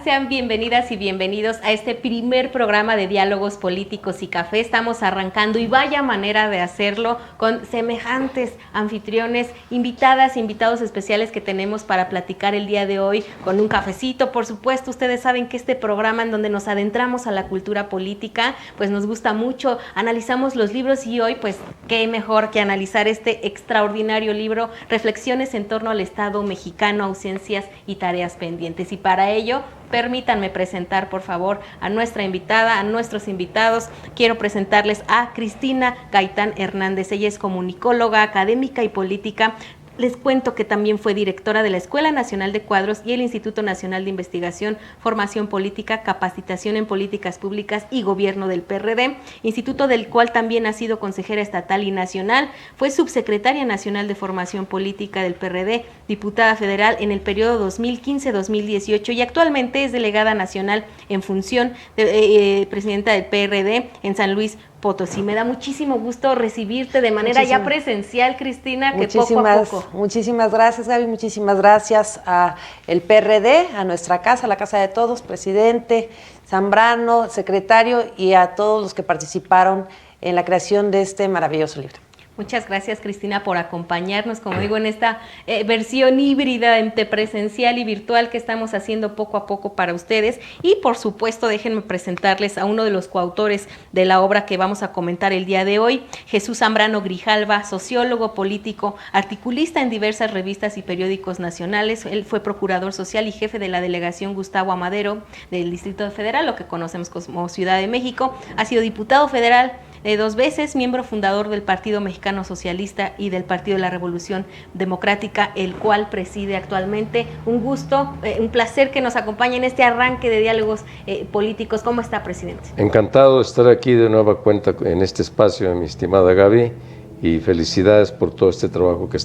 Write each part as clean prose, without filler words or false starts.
Sean bienvenidas y bienvenidos a este primer programa de Diálogos Políticos y Café. Estamos arrancando y vaya manera de hacerlo con semejantes anfitriones, invitadas, invitados especiales que tenemos para platicar el día de hoy con un cafecito. Por supuesto, ustedes saben que este programa en donde nos adentramos a la cultura política, pues nos gusta mucho, analizamos los libros y hoy pues qué mejor que analizar este extraordinario libro, Reflexiones en torno al Estado mexicano, ausencias y tareas pendientes. Y para ello, permítanme presentar, por favor, a nuestra invitada, a nuestros invitados. Quiero presentarles a Cristina Gaitán Hernández. Ella es comunicóloga, académica y política. Les cuento que también fue directora de la Escuela Nacional de Cuadros y el Instituto Nacional de Investigación, Formación Política, Capacitación en Políticas Públicas y Gobierno del PRD, instituto del cual también ha sido consejera estatal y nacional. Fue subsecretaria nacional de Formación Política del PRD, diputada federal en el periodo 2015-2018 y actualmente es delegada nacional en función de presidenta del PRD en San Luis Potosí. Me da muchísimo gusto recibirte de manera ya presencial, Cristina, que poco a poco. Muchísimas gracias, Gaby, muchísimas gracias a el PRD, a nuestra casa, la casa de todos, presidente Zambrano, secretario y a todos los que participaron en la creación de este maravilloso libro. Muchas gracias, Cristina, por acompañarnos, como digo, en esta versión híbrida entre presencial y virtual que estamos haciendo poco a poco para ustedes. Y, por supuesto, déjenme presentarles a uno de los coautores de la obra que vamos a comentar el día de hoy, Jesús Zambrano Grijalva, sociólogo, político, articulista en diversas revistas y periódicos nacionales. Él fue procurador social y jefe de la delegación Gustavo Amadero del Distrito Federal, lo que conocemos como Ciudad de México. Ha sido diputado federal 2 veces, miembro fundador del Partido Mexicano Socialista y del Partido de la Revolución Democrática, el cual preside actualmente. Un gusto, un placer que nos acompañe en este arranque de diálogos políticos. ¿Cómo está, presidente? Encantado de estar aquí de nueva cuenta en este espacio, mi estimada Gaby, y felicidades por todo este trabajo que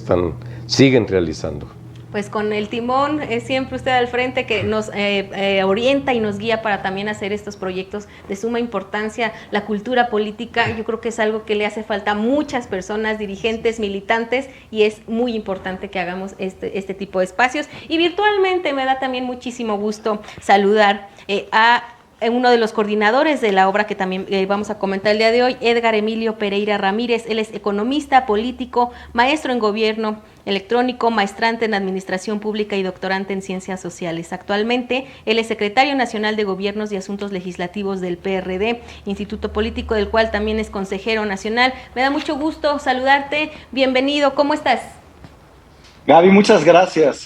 siguen realizando. Pues con el timón siempre usted al frente, que nos orienta y nos guía para también hacer estos proyectos de suma importancia. La cultura política, yo creo que es algo que le hace falta a muchas personas, dirigentes, militantes, y es muy importante que hagamos este tipo de espacios. Y virtualmente me da también muchísimo gusto saludar a uno de los coordinadores de la obra que también vamos a comentar el día de hoy, Edgar Emilio Pereira Ramírez. Él es economista, político, maestro en gobierno electrónico, maestrante en administración pública y doctorante en ciencias sociales. Actualmente, él es secretario nacional de Gobiernos y Asuntos Legislativos del PRD, instituto político del cual también es consejero nacional. Me da mucho gusto saludarte. Bienvenido, ¿cómo estás? Gaby, muchas gracias.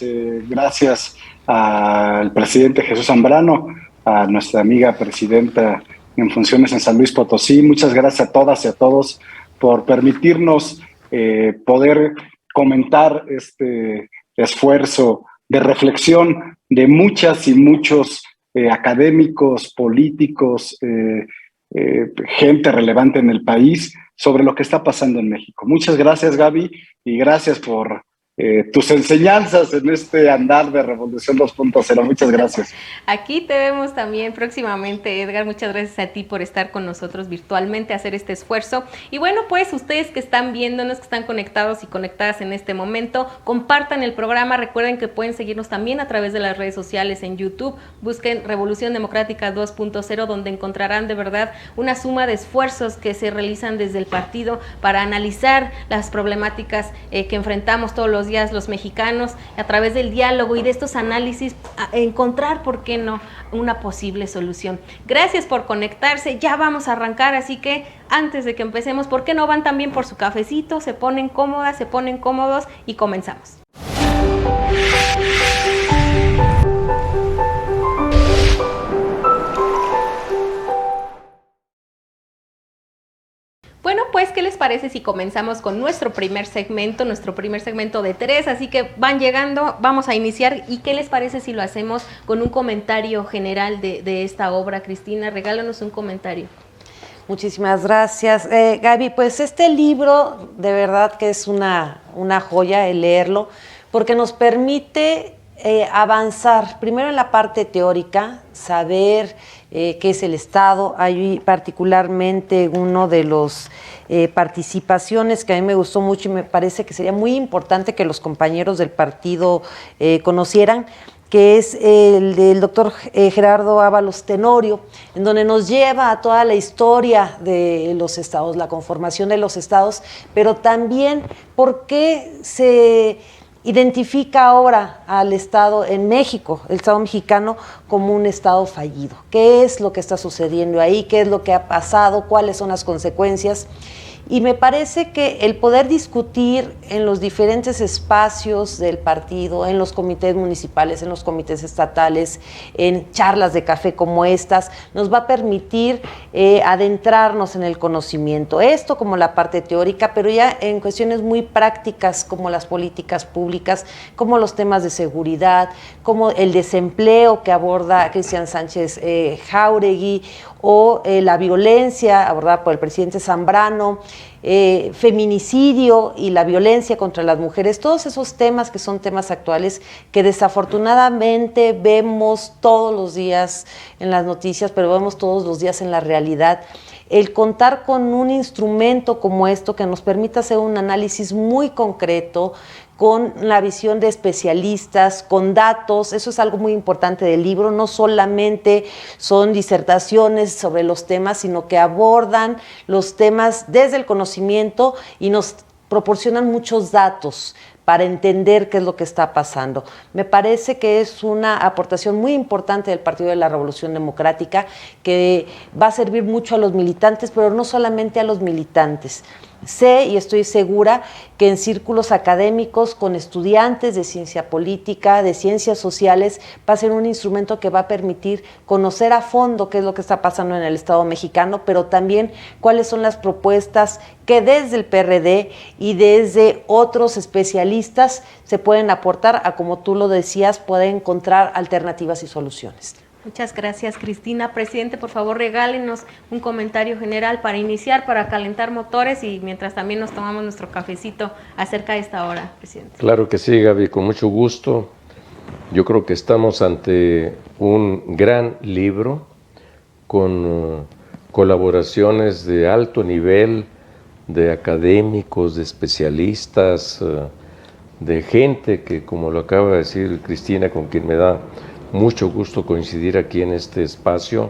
Gracias al presidente Jesús Zambrano, a nuestra amiga presidenta en funciones en San Luis Potosí. Muchas gracias a todas y a todos por permitirnos poder comentar este esfuerzo de reflexión de muchas y muchos académicos, políticos, gente relevante en el país sobre lo que está pasando en México. Muchas gracias, Gaby, y gracias por tus enseñanzas en este andar de Revolución 2.0. Muchas gracias. Aquí te vemos también próximamente, Edgar. Muchas gracias a ti por estar con nosotros virtualmente, hacer este esfuerzo. Y bueno, pues ustedes que están viéndonos, que están conectados y conectadas en este momento, compartan el programa. Recuerden que pueden seguirnos también a través de las redes sociales en YouTube. Busquen Revolución Democrática 2.0, donde encontrarán de verdad una suma de esfuerzos que se realizan desde el partido para analizar las problemáticas que enfrentamos todos los días los mexicanos, a través del diálogo y de estos análisis, encontrar, ¿por qué no?, una posible solución. Gracias por conectarse, ya vamos a arrancar, así que antes de que empecemos, ¿por qué no van también por su cafecito? Se ponen cómodas, se ponen cómodos y comenzamos. Bueno, pues, ¿qué les parece si comenzamos con nuestro primer segmento de 3? Así que van llegando, vamos a iniciar. ¿Y qué les parece si lo hacemos con un comentario general de esta obra? Cristina, regálanos un comentario. Muchísimas gracias. Gaby, pues este libro de verdad que es una joya el leerlo, porque nos permite avanzar primero en la parte teórica, saber qué es el Estado. Hay particularmente uno de los participaciones que a mí me gustó mucho y me parece que sería muy importante que los compañeros del partido conocieran, que es el del doctor Gerardo Ábalos Tenorio, en donde nos lleva a toda la historia de los estados, la conformación de los estados, pero también por qué se identifica ahora al Estado en México, el Estado mexicano, como un Estado fallido. ¿Qué es lo que está sucediendo ahí? ¿Qué es lo que ha pasado? ¿Cuáles son las consecuencias? Y me parece que el poder discutir en los diferentes espacios del partido, en los comités municipales, en los comités estatales, en charlas de café como estas, nos va a permitir adentrarnos en el conocimiento. Esto como la parte teórica, pero ya en cuestiones muy prácticas como las políticas públicas, como los temas de seguridad, como el desempleo que aborda Cristian Sánchez Jáuregui, o la violencia abordada por el presidente Zambrano, feminicidio y la violencia contra las mujeres, todos esos temas que son temas actuales que desafortunadamente vemos todos los días en las noticias, pero vemos todos los días en la realidad. El contar con un instrumento como esto que nos permita hacer un análisis muy concreto, con la visión de especialistas, con datos, eso es algo muy importante del libro, no solamente son disertaciones sobre los temas, sino que abordan los temas desde el conocimiento y nos proporcionan muchos datos para entender qué es lo que está pasando. Me parece que es una aportación muy importante del Partido de la Revolución Democrática que va a servir mucho a los militantes, pero no solamente a los militantes. Sé y estoy segura que en círculos académicos con estudiantes de ciencia política, de ciencias sociales, va a ser un instrumento que va a permitir conocer a fondo qué es lo que está pasando en el Estado mexicano, pero también cuáles son las propuestas que desde el PRD y desde otros especialistas se pueden aportar a, como tú lo decías, poder encontrar alternativas y soluciones. Muchas gracias, Cristina. Presidente, por favor, regálenos un comentario general para iniciar, para calentar motores y mientras también nos tomamos nuestro cafecito acerca de esta hora, presidente. Claro que sí, Gaby, con mucho gusto. Yo creo que estamos ante un gran libro con colaboraciones de alto nivel, de académicos, de especialistas, de gente que, como lo acaba de decir Cristina, con quien me da mucho gusto coincidir aquí en este espacio,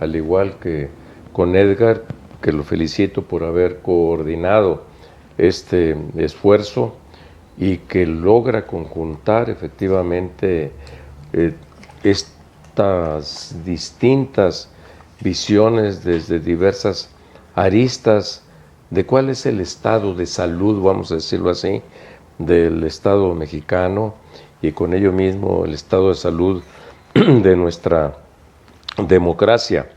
al igual que con Edgar, que lo felicito por haber coordinado este esfuerzo y que logra conjuntar efectivamente estas distintas visiones desde diversas aristas de cuál es el estado de salud, vamos a decirlo así, del Estado mexicano y con ello mismo el estado de salud de nuestra democracia.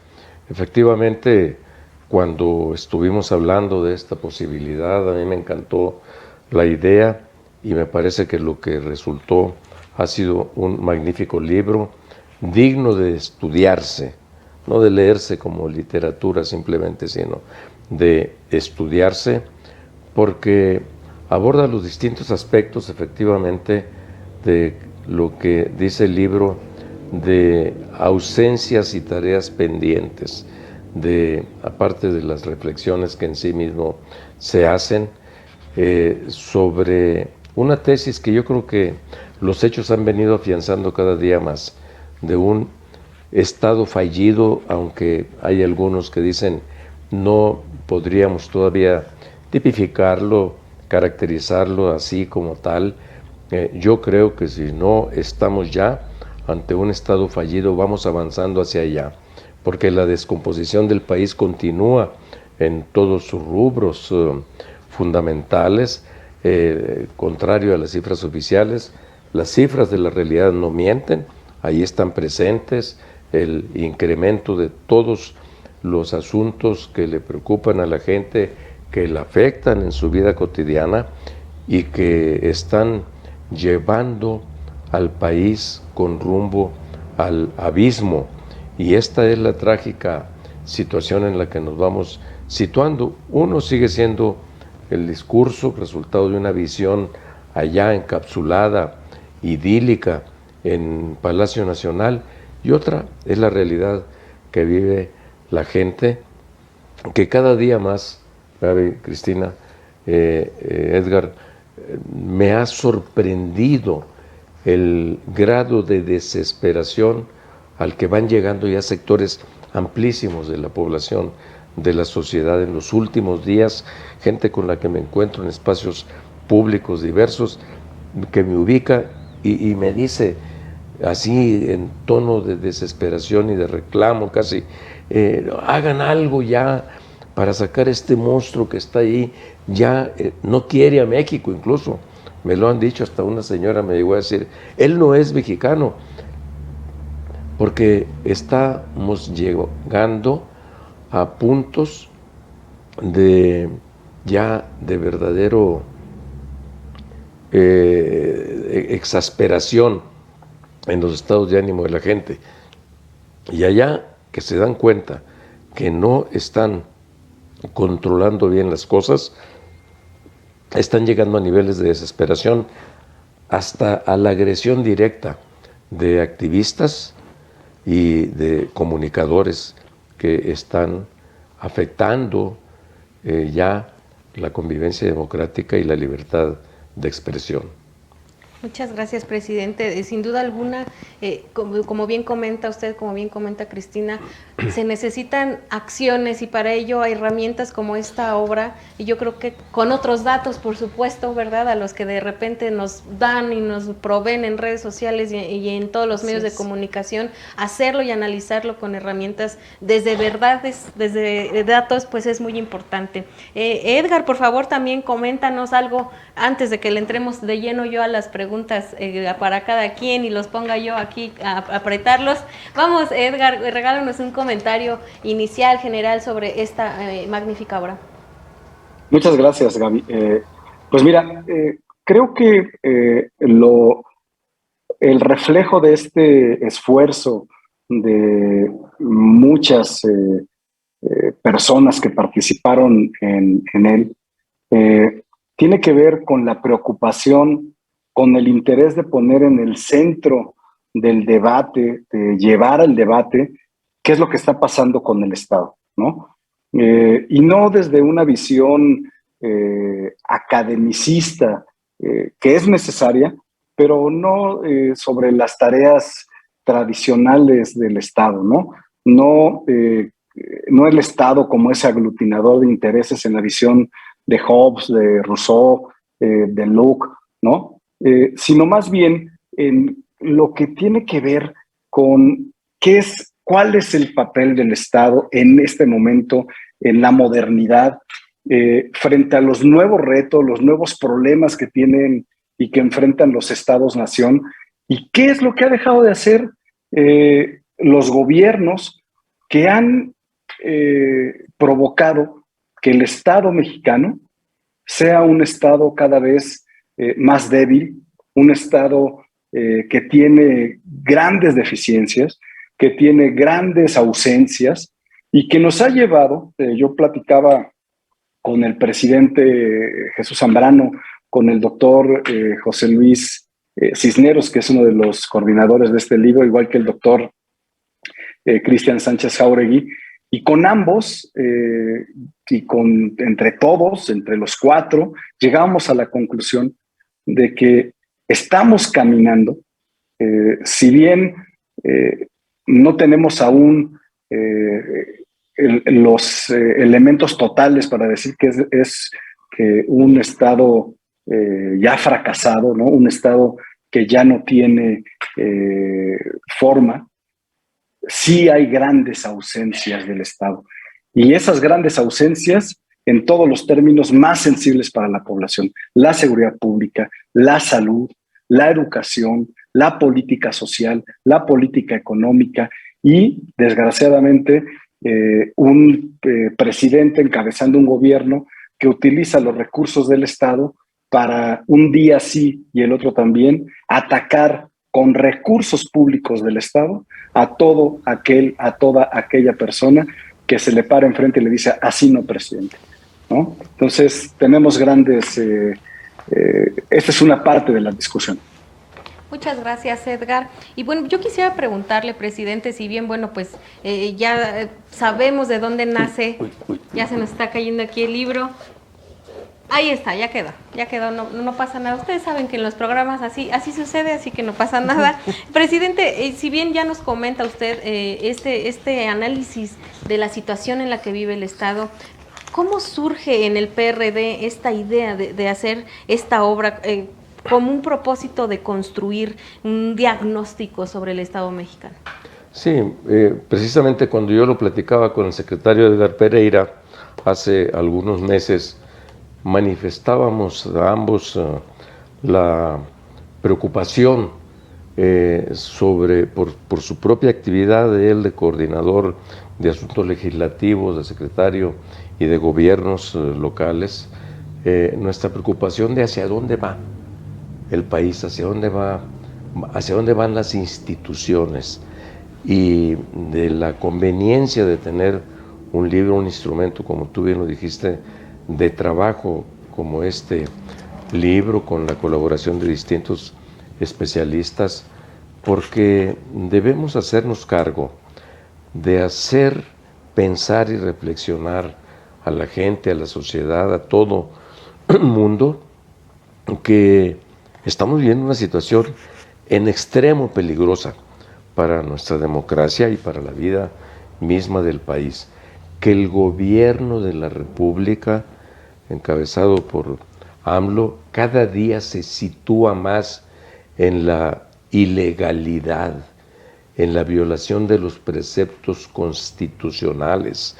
Efectivamente, cuando estuvimos hablando de esta posibilidad, a mí me encantó la idea y me parece que lo que resultó ha sido un magnífico libro, digno de estudiarse, no de leerse como literatura simplemente, sino de estudiarse, porque aborda los distintos aspectos efectivamente de lo que dice el libro, de ausencias y tareas pendientes, aparte de las reflexiones que en sí mismo se hacen, sobre una tesis que yo creo que los hechos han venido afianzando cada día más, de un Estado fallido, aunque hay algunos que dicen no podríamos todavía tipificarlo, caracterizarlo así como tal. Yo creo que si no estamos ya ante un Estado fallido, vamos avanzando hacia allá, porque la descomposición del país continúa en todos sus rubros fundamentales, contrario a las cifras oficiales. Las cifras de la realidad no mienten, ahí están presentes el incremento de todos los asuntos que le preocupan a la gente, que la afectan en su vida cotidiana y que están llevando al país con rumbo al abismo. Y esta es la trágica situación en la que nos vamos situando. Uno sigue siendo el discurso resultado de una visión allá encapsulada, idílica, en Palacio Nacional, y otra es la realidad que vive la gente, que cada día más, Gaby, Cristina, Edgar, me ha sorprendido el grado de desesperación al que van llegando ya sectores amplísimos de la población, de la sociedad en los últimos días, gente con la que me encuentro en espacios públicos diversos, que me ubica y me dice así en tono de desesperación y de reclamo casi, hagan algo ya para sacar este monstruo que está ahí, ya no quiere a México incluso, me lo han dicho, hasta una señora me llegó a decir, él no es mexicano, porque estamos llegando a puntos de ya de verdadero exasperación en los estados de ánimo de la gente. Y allá que se dan cuenta que no están controlando bien las cosas, están llegando a niveles de desesperación hasta a la agresión directa de activistas y de comunicadores que están afectando ya la convivencia democrática y la libertad de expresión. Muchas gracias, presidente. Sin duda alguna, como bien comenta usted, como bien comenta Cristina, se necesitan acciones y para ello hay herramientas como esta obra y yo creo que con otros datos, por supuesto, ¿verdad? A los que de repente nos dan y nos proveen en redes sociales y en todos los medios de comunicación, hacerlo y analizarlo con herramientas desde verdades, desde datos, pues es muy importante. Edgar, por favor, también coméntanos algo antes de que le entremos de lleno yo a las preguntas para cada quien y los ponga yo aquí a apretarlos. Vamos, Edgar, regálanos un comentario inicial, general sobre esta magnífica obra. Muchas gracias, Gaby. Pues mira, creo que el reflejo de este esfuerzo de muchas personas que participaron en él tiene que ver con la preocupación, con el interés de poner en el centro del debate, de llevar al debate, qué es lo que está pasando con el Estado, ¿no? Y no desde una visión academicista, que es necesaria, pero no sobre las tareas tradicionales del Estado, ¿no? No el Estado como ese aglutinador de intereses en la visión de Hobbes, de Rousseau, de Locke, ¿no? Sino más bien en lo que tiene que ver con cuál es el papel del Estado en este momento, en la modernidad, frente a los nuevos retos, los nuevos problemas que tienen y que enfrentan los Estados-nación, y qué es lo que ha dejado de hacer los gobiernos que han provocado que el Estado mexicano sea un Estado cada vez más débil, un Estado que tiene grandes deficiencias, que tiene grandes ausencias y que nos ha llevado, yo platicaba con el presidente Jesús Zambrano, con el doctor José Luis Cisneros, que es uno de los coordinadores de este libro, igual que el doctor Cristian Sánchez Jauregui, y con ambos, entre todos, entre los cuatro, llegamos a la conclusión de que estamos caminando, si bien no tenemos aún los elementos totales para decir que es que un Estado ya fracasado, ¿no? Un Estado que ya no tiene forma, sí hay grandes ausencias del Estado. Y esas grandes ausencias en todos los términos más sensibles para la población: la seguridad pública, la salud, la educación, la política social, la política económica y, desgraciadamente, un presidente encabezando un gobierno que utiliza los recursos del Estado para un día sí y el otro también atacar con recursos públicos del Estado a toda aquella persona que se le para enfrente y le dice: así no, presidente, ¿no? Entonces tenemos grandes, esta es una parte de la discusión. Muchas gracias, Edgar. Y bueno, yo quisiera preguntarle, presidente, si bien, bueno, pues ya sabemos de dónde nace, ya se nos está cayendo aquí el libro. Ahí está, ya quedó, no pasa nada. Ustedes saben que en los programas así sucede, así que no pasa nada. Presidente, si bien ya nos comenta usted este análisis de la situación en la que vive el Estado, ¿cómo surge en el PRD esta idea de hacer esta obra como un propósito de construir un diagnóstico sobre el Estado mexicano? Sí, precisamente cuando yo lo platicaba con el secretario Edgar Pereira hace algunos meses, manifestábamos a ambos la preocupación por su propia actividad de él de coordinador de asuntos legislativos, de secretario y de gobiernos locales, nuestra preocupación de hacia dónde va el país, hacia dónde van las instituciones, y de la conveniencia de tener un libro, un instrumento, como tú bien lo dijiste, de trabajo como este libro, con la colaboración de distintos especialistas, porque debemos hacernos cargo de hacer pensar y reflexionar a la gente, a la sociedad, a todo el mundo, que estamos viviendo una situación en extremo peligrosa para nuestra democracia y para la vida misma del país. Que el gobierno de la República, encabezado por AMLO, cada día se sitúa más en la ilegalidad, en la violación de los preceptos constitucionales,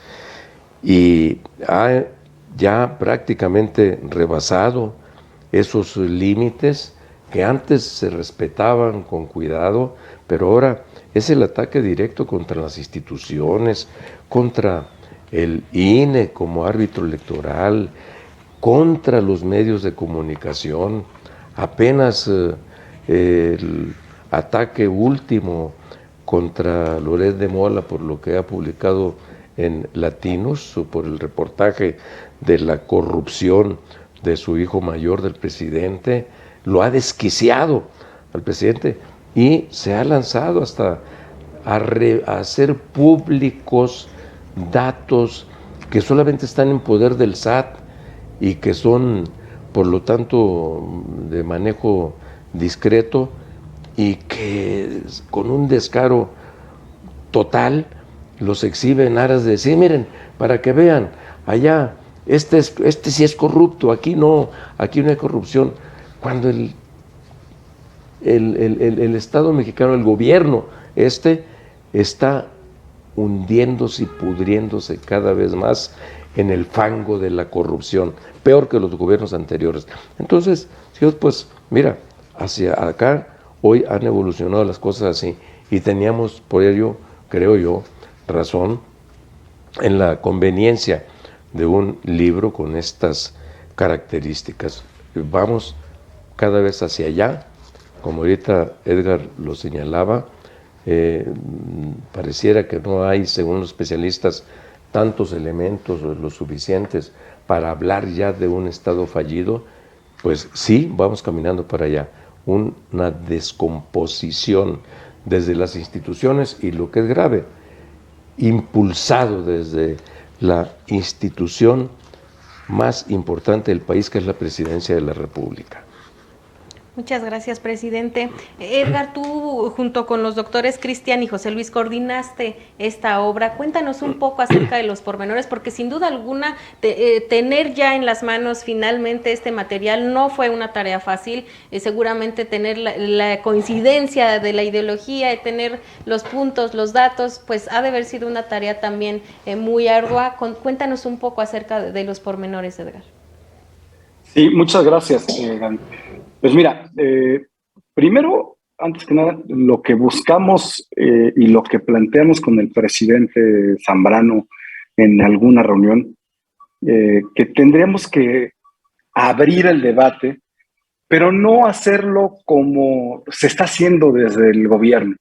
y ha ya prácticamente rebasado esos límites que antes se respetaban con cuidado, pero ahora es el ataque directo contra las instituciones, contra el INE como árbitro electoral, contra los medios de comunicación. Apenas el ataque último contra Loret de Mola por lo que ha publicado en Latinos, o por el reportaje de la corrupción de su hijo mayor, del presidente, lo ha desquiciado al presidente y se ha lanzado hasta a hacer públicos datos que solamente están en poder del SAT y que son, por lo tanto, de manejo discreto, y que con un descaro total los exhibe en aras de decir, miren, para que vean, allá, este sí es corrupto, aquí no hay corrupción, cuando el Estado mexicano, el gobierno, está hundiéndose y pudriéndose cada vez más en el fango de la corrupción, peor que los gobiernos anteriores. Entonces, pues mira, hacia acá hoy han evolucionado las cosas así, y teníamos por ello, creo yo, razón en la conveniencia de un libro con estas características. Vamos cada vez hacia allá, como ahorita Edgar lo señalaba. Pareciera que no hay, según los especialistas, tantos elementos lo suficientes para hablar ya de un Estado fallido. Pues sí, vamos caminando para allá, una descomposición desde las instituciones, y lo que es grave, impulsado desde la institución más importante del país, que es la Presidencia de la República. Muchas gracias, presidente. Edgar, tú junto con los doctores Cristian y José Luis coordinaste esta obra. Cuéntanos un poco acerca de los pormenores, porque sin duda alguna tener ya en las manos finalmente este material no fue una tarea fácil. Seguramente tener la coincidencia de la ideología y tener los puntos, los datos, pues ha de haber sido una tarea también muy ardua. Cuéntanos un poco acerca de los pormenores, Edgar. Sí, muchas gracias, Gaby. Pues mira, primero, antes que nada, lo que buscamos y lo que planteamos con el presidente Zambrano en alguna reunión, que tendríamos que abrir el debate, pero no hacerlo como se está haciendo desde el gobierno,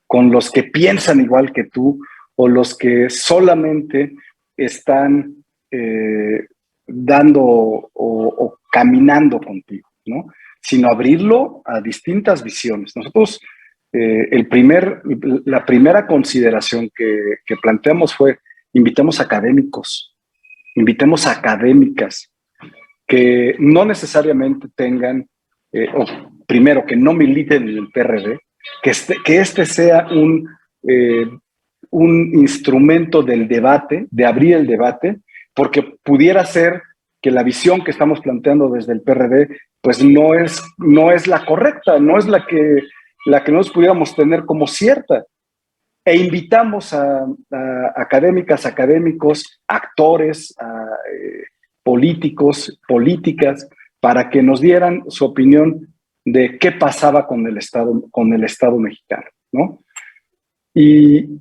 con los que piensan igual que tú o los que solamente están dando o caminando contigo, ¿no? Sino abrirlo a distintas visiones. Nosotros, la primera consideración que planteamos fue: invitemos académicos, invitemos académicas que no necesariamente tengan, o primero, que no militen en el PRD, que este sea un instrumento del debate, de abrir el debate, porque pudiera ser que la visión que estamos planteando desde el PRD pues no es la correcta, no es la que nos pudiéramos tener como cierta. E invitamos a académicas, académicos, actores, políticos, políticas, para que nos dieran su opinión de qué pasaba con el Estado mexicano, ¿no? Y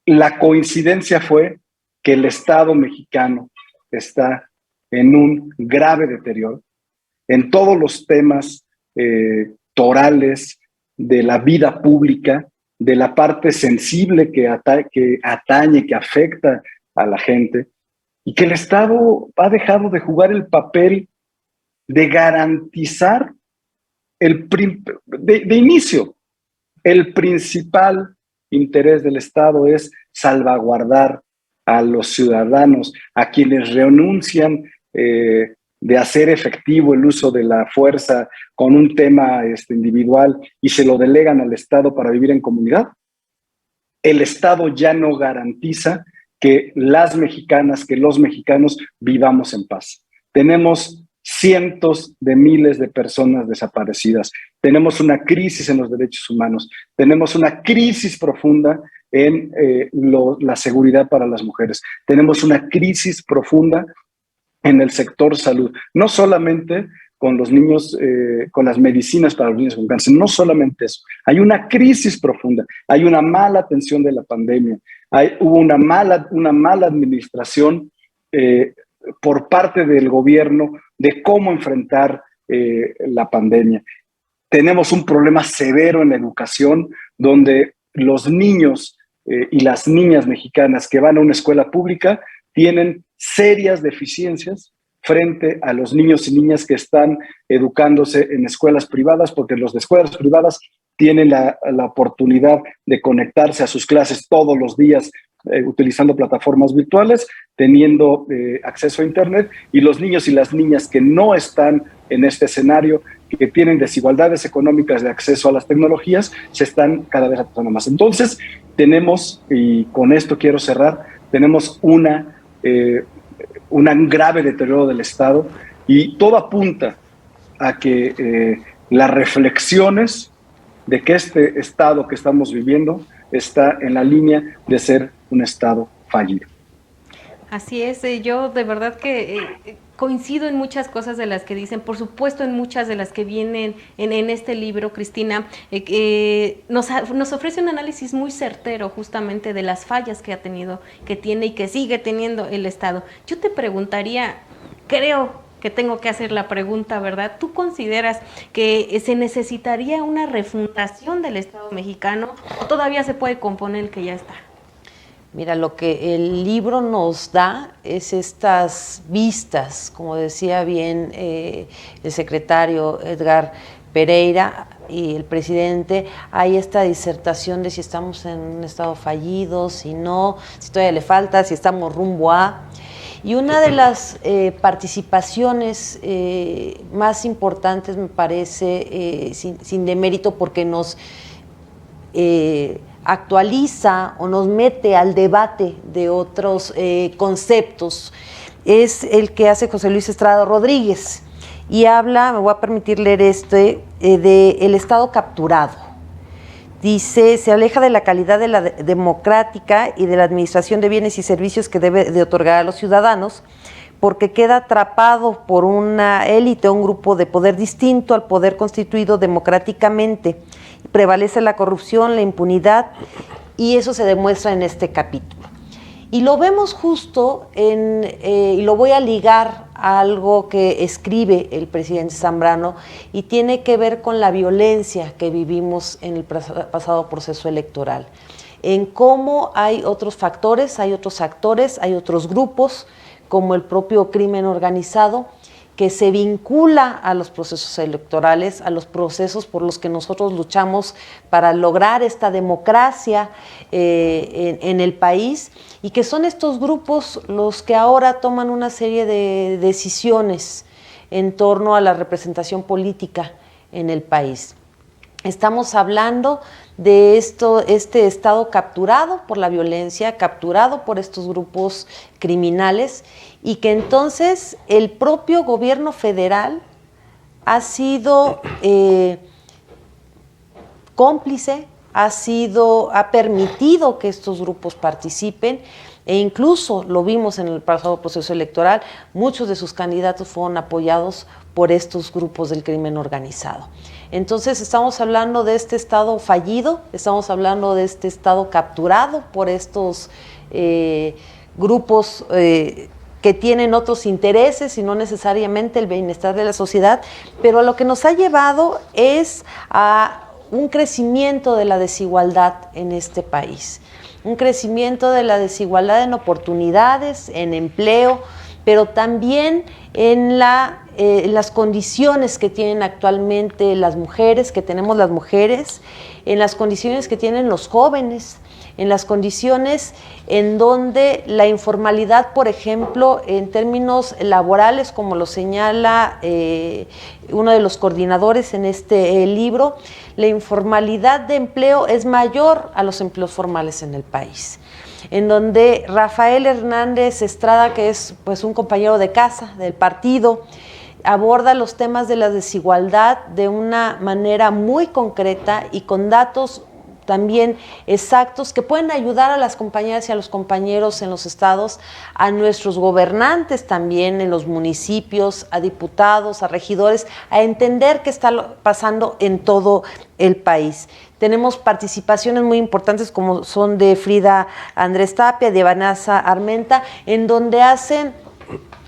la coincidencia fue que el Estado mexicano está en un grave deterioro en todos los temas torales de la vida pública, de la parte sensible que atañe, que afecta a la gente, y que el Estado ha dejado de jugar el papel de garantizar de inicio. El principal interés del Estado es salvaguardar a los ciudadanos, a quienes renuncian de hacer efectivo el uso de la fuerza con un tema individual y se lo delegan al Estado para vivir en comunidad. El Estado ya no garantiza que las mexicanas, que los mexicanos vivamos en paz. Tenemos cientos de miles de personas desaparecidas. Tenemos una crisis en los derechos humanos. Tenemos una crisis profunda en la seguridad para las mujeres. Tenemos una crisis profunda en el sector salud. No solamente con los niños, con las medicinas para los niños con cáncer, no solamente eso. Hay una crisis profunda, hay una mala atención de la pandemia, hubo una mala administración por parte del gobierno de cómo enfrentar la pandemia. Tenemos un problema severo en la educación, donde los niños y las niñas mexicanas que van a una escuela pública tienen serias deficiencias frente a los niños y niñas que están educándose en escuelas privadas, porque los de escuelas privadas tienen la oportunidad de conectarse a sus clases todos los días utilizando plataformas virtuales, teniendo acceso a Internet, y los niños y las niñas que no están en este escenario, que tienen desigualdades económicas de acceso a las tecnologías, se están cada vez atrasando más. Entonces, tenemos, y con esto quiero cerrar, tenemos un grave deterioro del Estado, y todo apunta a que las reflexiones de que este Estado que estamos viviendo está en la línea de ser un Estado fallido. Así es, yo de verdad que coincido en muchas cosas de las que dicen, por supuesto en muchas de las que vienen en este libro, Cristina. Nos ofrece un análisis muy certero justamente de las fallas que tiene y que sigue teniendo el Estado. Yo te preguntaría, creo que tengo que hacer la pregunta, ¿verdad? ¿Tú consideras que se necesitaría una refundación del Estado mexicano o todavía se puede componer el que ya está? Mira, lo que el libro nos da es estas vistas, como decía bien el secretario Edgar Pereira y el presidente, hay esta disertación de si estamos en un estado fallido, si no, si todavía le falta, si estamos rumbo a... Y una de las participaciones más importantes, me parece, sin demérito, porque nos actualiza o nos mete al debate de otros conceptos, es el que hace José Luis Estrada Rodríguez, y habla, me voy a permitir leer de el Estado capturado. Dice, se aleja de la calidad de la democrática y de la administración de bienes y servicios que debe de otorgar a los ciudadanos, porque queda atrapado por una élite o un grupo de poder distinto al poder constituido democráticamente. Prevalece la corrupción, la impunidad, y eso se demuestra en este capítulo. Y lo vemos justo y lo voy a ligar a algo que escribe el presidente Zambrano, y tiene que ver con la violencia que vivimos en el pasado proceso electoral, en cómo hay otros factores, hay otros actores, hay otros grupos, como el propio crimen organizado, que se vincula a los procesos electorales, a los procesos por los que nosotros luchamos para lograr esta democracia en el país, y que son estos grupos los que ahora toman una serie de decisiones en torno a la representación política en el país. Estamos hablando de este Estado capturado por la violencia, capturado por estos grupos criminales, y que entonces el propio gobierno federal ha sido cómplice, ha permitido que estos grupos participen, e incluso lo vimos en el pasado proceso electoral, muchos de sus candidatos fueron apoyados por estos grupos del crimen organizado. Entonces estamos hablando de este Estado fallido, estamos hablando de este Estado capturado por estos grupos que tienen otros intereses y no necesariamente el bienestar de la sociedad, pero a lo que nos ha llevado es a un crecimiento de la desigualdad en este país, un crecimiento de la desigualdad en oportunidades, en empleo, pero también en las condiciones que tienen actualmente las mujeres, que tenemos las mujeres, en las condiciones que tienen los jóvenes, en las condiciones en donde la informalidad, por ejemplo, en términos laborales, como lo señala uno de los coordinadores en este libro, la informalidad de empleo es mayor a los empleos formales en el país, en donde Rafael Hernández Estrada, que es pues un compañero de casa del partido, aborda los temas de la desigualdad de una manera muy concreta y con datos también exactos que pueden ayudar a las compañeras y a los compañeros en los estados, a nuestros gobernantes también en los municipios, a diputados, a regidores, a entender qué está pasando en todo el país. Tenemos participaciones muy importantes como son de Frida Andrés Tapia, de Vanessa Armenta, en donde hacen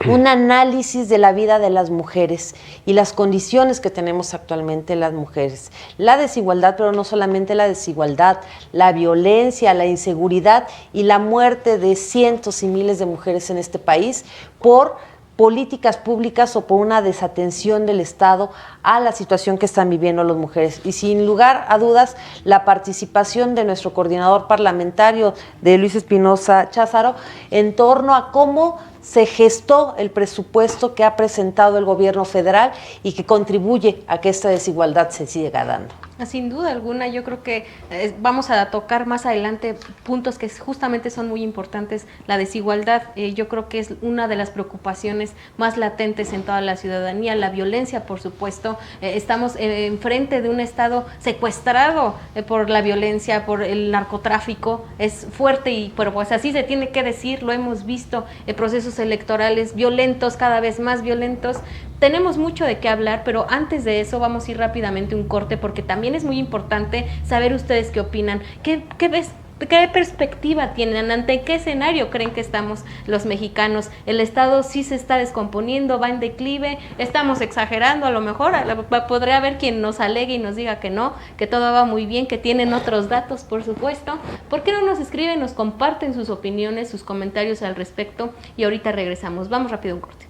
un análisis de la vida de las mujeres y las condiciones que tenemos actualmente las mujeres. La desigualdad, pero no solamente la desigualdad, la violencia, la inseguridad y la muerte de cientos y miles de mujeres en este país por políticas públicas o por una desatención del Estado a la situación que están viviendo las mujeres. Y sin lugar a dudas, la participación de nuestro coordinador parlamentario, de Luis Espinosa Cházaro, en torno a cómo se gestó el presupuesto que ha presentado el gobierno federal y que contribuye a que esta desigualdad se siga dando. Sin duda alguna, yo creo que vamos a tocar más adelante puntos que justamente son muy importantes. La desigualdad, yo creo que es una de las preocupaciones más latentes en toda la ciudadanía. La violencia, por supuesto, estamos enfrente de un Estado secuestrado por la violencia, por el narcotráfico. Es fuerte y pero pues así se tiene que decir, lo hemos visto, procesos electorales violentos, cada vez más violentos. Tenemos mucho de qué hablar, pero antes de eso vamos a ir rápidamente a un corte porque también es muy importante saber ustedes qué opinan, qué perspectiva tienen, ante qué escenario creen que estamos los mexicanos. El Estado sí se está descomponiendo, va en declive, estamos exagerando, a lo mejor podría haber quien nos alegue y nos diga que no, que todo va muy bien, que tienen otros datos, por supuesto. ¿Por qué no nos escriben, nos comparten sus opiniones, sus comentarios al respecto? Y ahorita regresamos, vamos rápido a un corte.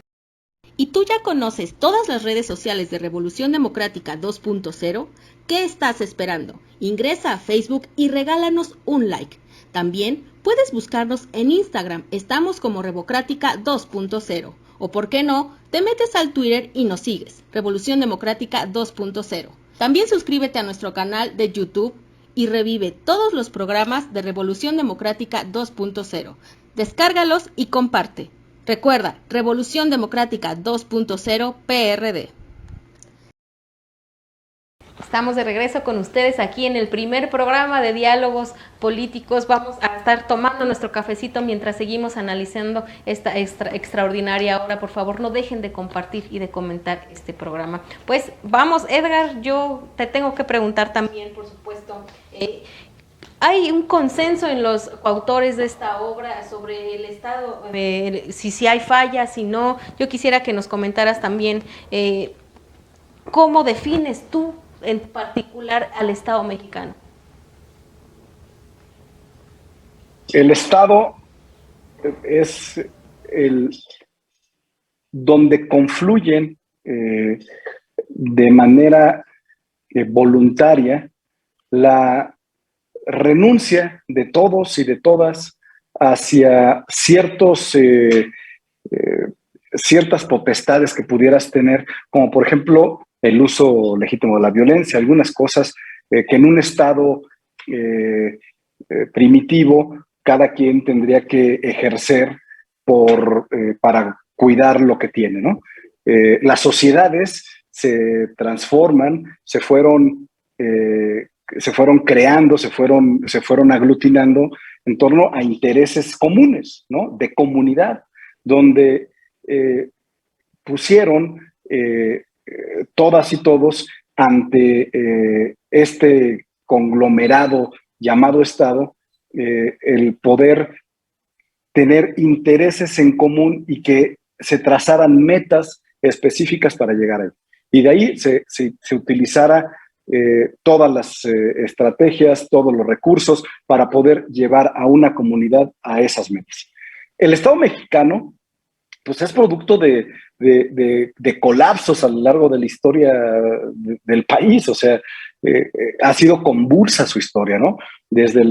¿Y tú ya conoces todas las redes sociales de Revolución Democrática 2.0? ¿Qué estás esperando? Ingresa a Facebook y regálanos un like. También puedes buscarnos en Instagram, estamos como Revocrática 2.0. O por qué no, te metes al Twitter y nos sigues, Revolución Democrática 2.0. También suscríbete a nuestro canal de YouTube y revive todos los programas de Revolución Democrática 2.0. Descárgalos y comparte. Recuerda, Revolución Democrática 2.0 PRD. Estamos de regreso con ustedes aquí en el primer programa de diálogos políticos. Vamos a estar tomando nuestro cafecito mientras seguimos analizando esta extraordinaria obra. Por favor, no dejen de compartir y de comentar este programa. Pues vamos, Edgar, yo te tengo que preguntar también, por supuesto, ¿hay un consenso en los autores de esta obra sobre el Estado, si hay fallas, si no? Yo quisiera que nos comentaras también cómo defines tú en particular al Estado mexicano. El Estado es donde confluyen de manera voluntaria la renuncia de todos y de todas hacia ciertos ciertas potestades que pudieras tener, como por ejemplo el uso legítimo de la violencia, algunas cosas que en un estado primitivo cada quien tendría que ejercer para cuidar lo que tiene, ¿no? Las sociedades se transforman, se fueron creando, se fueron aglutinando en torno a intereses comunes, ¿no? De comunidad, donde pusieron todas y todos ante este conglomerado llamado Estado, el poder tener intereses en común y que se trazaran metas específicas para llegar a él. Y de ahí se utilizara todas las estrategias, todos los recursos para poder llevar a una comunidad a esas metas. El Estado mexicano, pues es producto de colapsos a lo largo de la historia del país, o sea, ha sido convulsa su historia, ¿no? Desde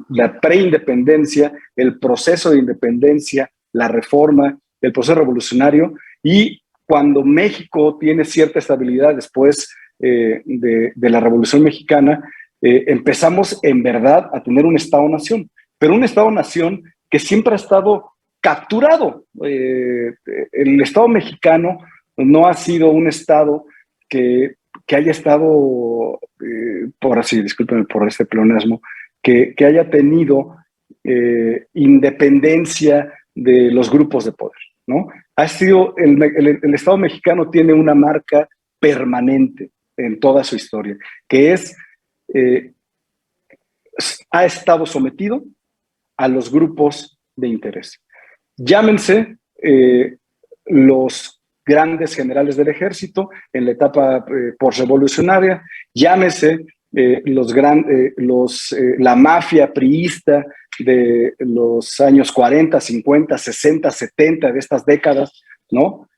la preindependencia, el proceso de independencia, la reforma, el proceso revolucionario, y cuando México tiene cierta estabilidad después de la Revolución Mexicana, empezamos en verdad a tener un Estado-nación, pero un Estado-nación que siempre ha estado capturado. El Estado mexicano no ha sido un Estado que haya estado, discúlpenme por este pleonasmo, que haya tenido independencia de los grupos de poder, ¿no? Ha sido, el Estado mexicano tiene una marca permanente en toda su historia, que es, ha estado sometido a los grupos de interés. Llámense los grandes generales del ejército en la etapa postrevolucionaria, llámese la mafia priista de los años 40, 50, 60, 70, de estas décadas, ¿no?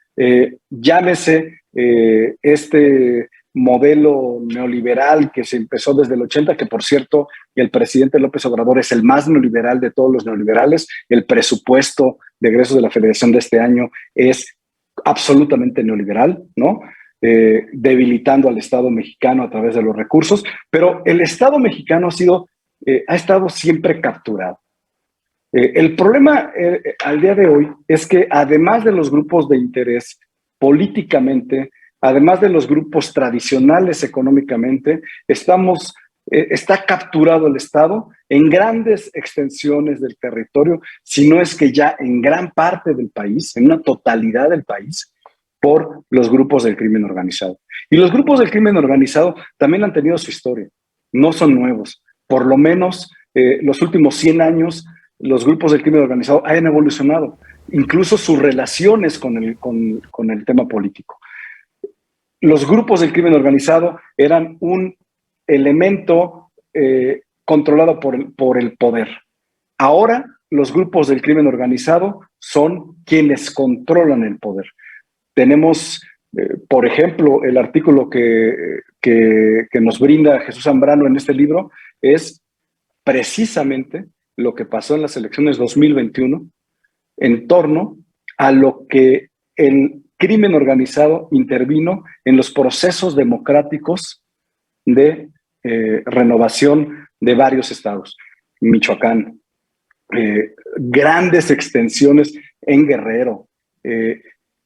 Llámese este modelo neoliberal que se empezó desde el 80, que por cierto, el presidente López Obrador es el más neoliberal de todos los neoliberales. El presupuesto de egresos de la Federación de este año es absolutamente neoliberal, ¿no? Debilitando al Estado mexicano a través de los recursos, pero el Estado mexicano ha estado siempre capturado. El problema al día de hoy es que además de los grupos de interés políticamente, además de los grupos tradicionales económicamente, está capturado el Estado en grandes extensiones del territorio, si no es que ya en gran parte del país, en una totalidad del país, por los grupos del crimen organizado. Y los grupos del crimen organizado también han tenido su historia, no son nuevos. Por lo menos los últimos 100 años, los grupos del crimen organizado han evolucionado, incluso sus relaciones con el tema político. Los grupos del crimen organizado eran un elemento controlado por el poder. Ahora los grupos del crimen organizado son quienes controlan el poder. Tenemos, por ejemplo, el artículo que nos brinda Jesús Zambrano en este libro es precisamente lo que pasó en las elecciones 2021 en torno a lo que el crimen organizado intervino en los procesos democráticos de renovación de varios estados. Michoacán, grandes extensiones en Guerrero,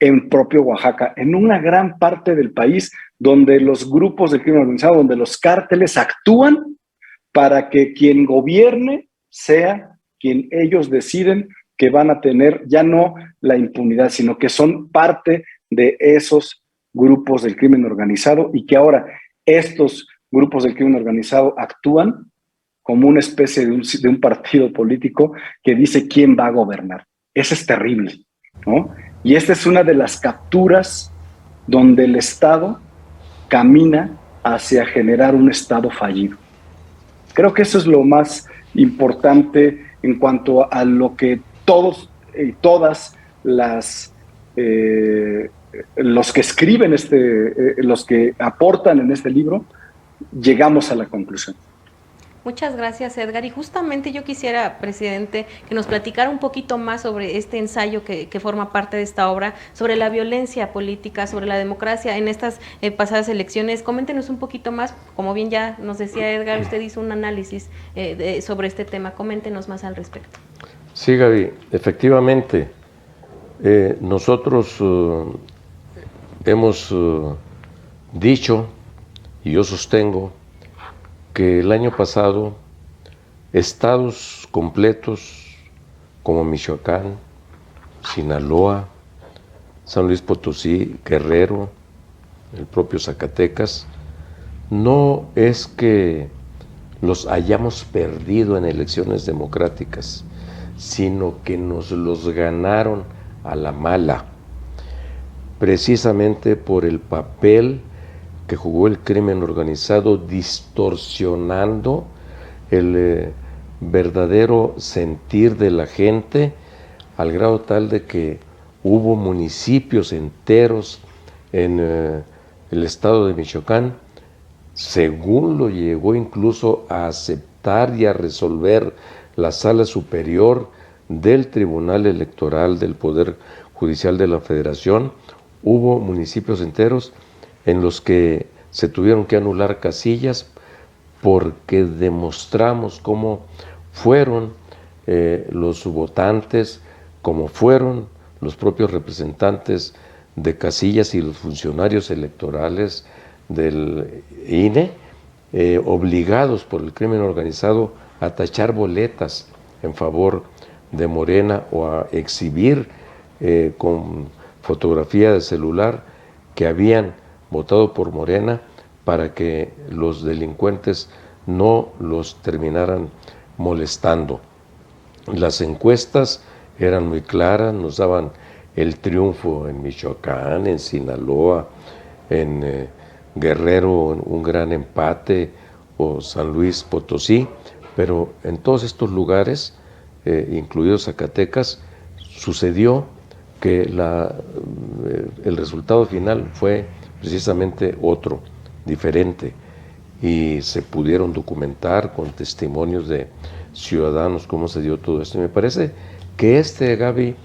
en propio Oaxaca, en una gran parte del país donde los grupos del crimen organizado, donde los cárteles actúan para que quien gobierne sea quien ellos deciden que van a tener ya no la impunidad, sino que son parte de esos grupos del crimen organizado y que ahora estos grupos del crimen organizado actúan como una especie de un partido político que dice quién va a gobernar. Eso es terrible, ¿no? Y esta es una de las capturas donde el Estado camina hacia generar un Estado fallido. Creo que eso es lo más importante en cuanto a lo que todos y todas los que escriben los que aportan en este libro, llegamos a la conclusión. Muchas gracias, Edgar. Y justamente yo quisiera, presidente, que nos platicara un poquito más sobre este ensayo que forma parte de esta obra, sobre la violencia política, sobre la democracia en estas pasadas elecciones. Coméntenos un poquito más, como bien ya nos decía Edgar, usted hizo un análisis sobre este tema. Coméntenos más al respecto. Sí, Gaby, efectivamente, nosotros hemos dicho, y yo sostengo, que el año pasado estados completos como Michoacán, Sinaloa, San Luis Potosí, Guerrero, el propio Zacatecas, no es que los hayamos perdido en elecciones democráticas, sino que nos los ganaron a la mala, precisamente por el papel que jugó el crimen organizado distorsionando el verdadero sentir de la gente, al grado tal de que hubo municipios enteros en el estado de Michoacán, según lo llegó incluso a aceptar y a resolver la Sala Superior del Tribunal Electoral del Poder Judicial de la Federación, hubo municipios enteros en los que se tuvieron que anular casillas porque demostramos cómo fueron los votantes, cómo fueron los propios representantes de casillas y los funcionarios electorales del INE, obligados por el crimen organizado a tachar boletas en favor de Morena o a exhibir con fotografía de celular que habían votado por Morena para que los delincuentes no los terminaran molestando. Las encuestas eran muy claras, nos daban el triunfo en Michoacán, en Sinaloa, en Guerrero, un gran empate, o San Luis Potosí, pero en todos estos lugares, incluidos Zacatecas, sucedió que el resultado final fue precisamente otro, diferente, y se pudieron documentar con testimonios de ciudadanos cómo se dio todo esto. Y me parece que Gaby,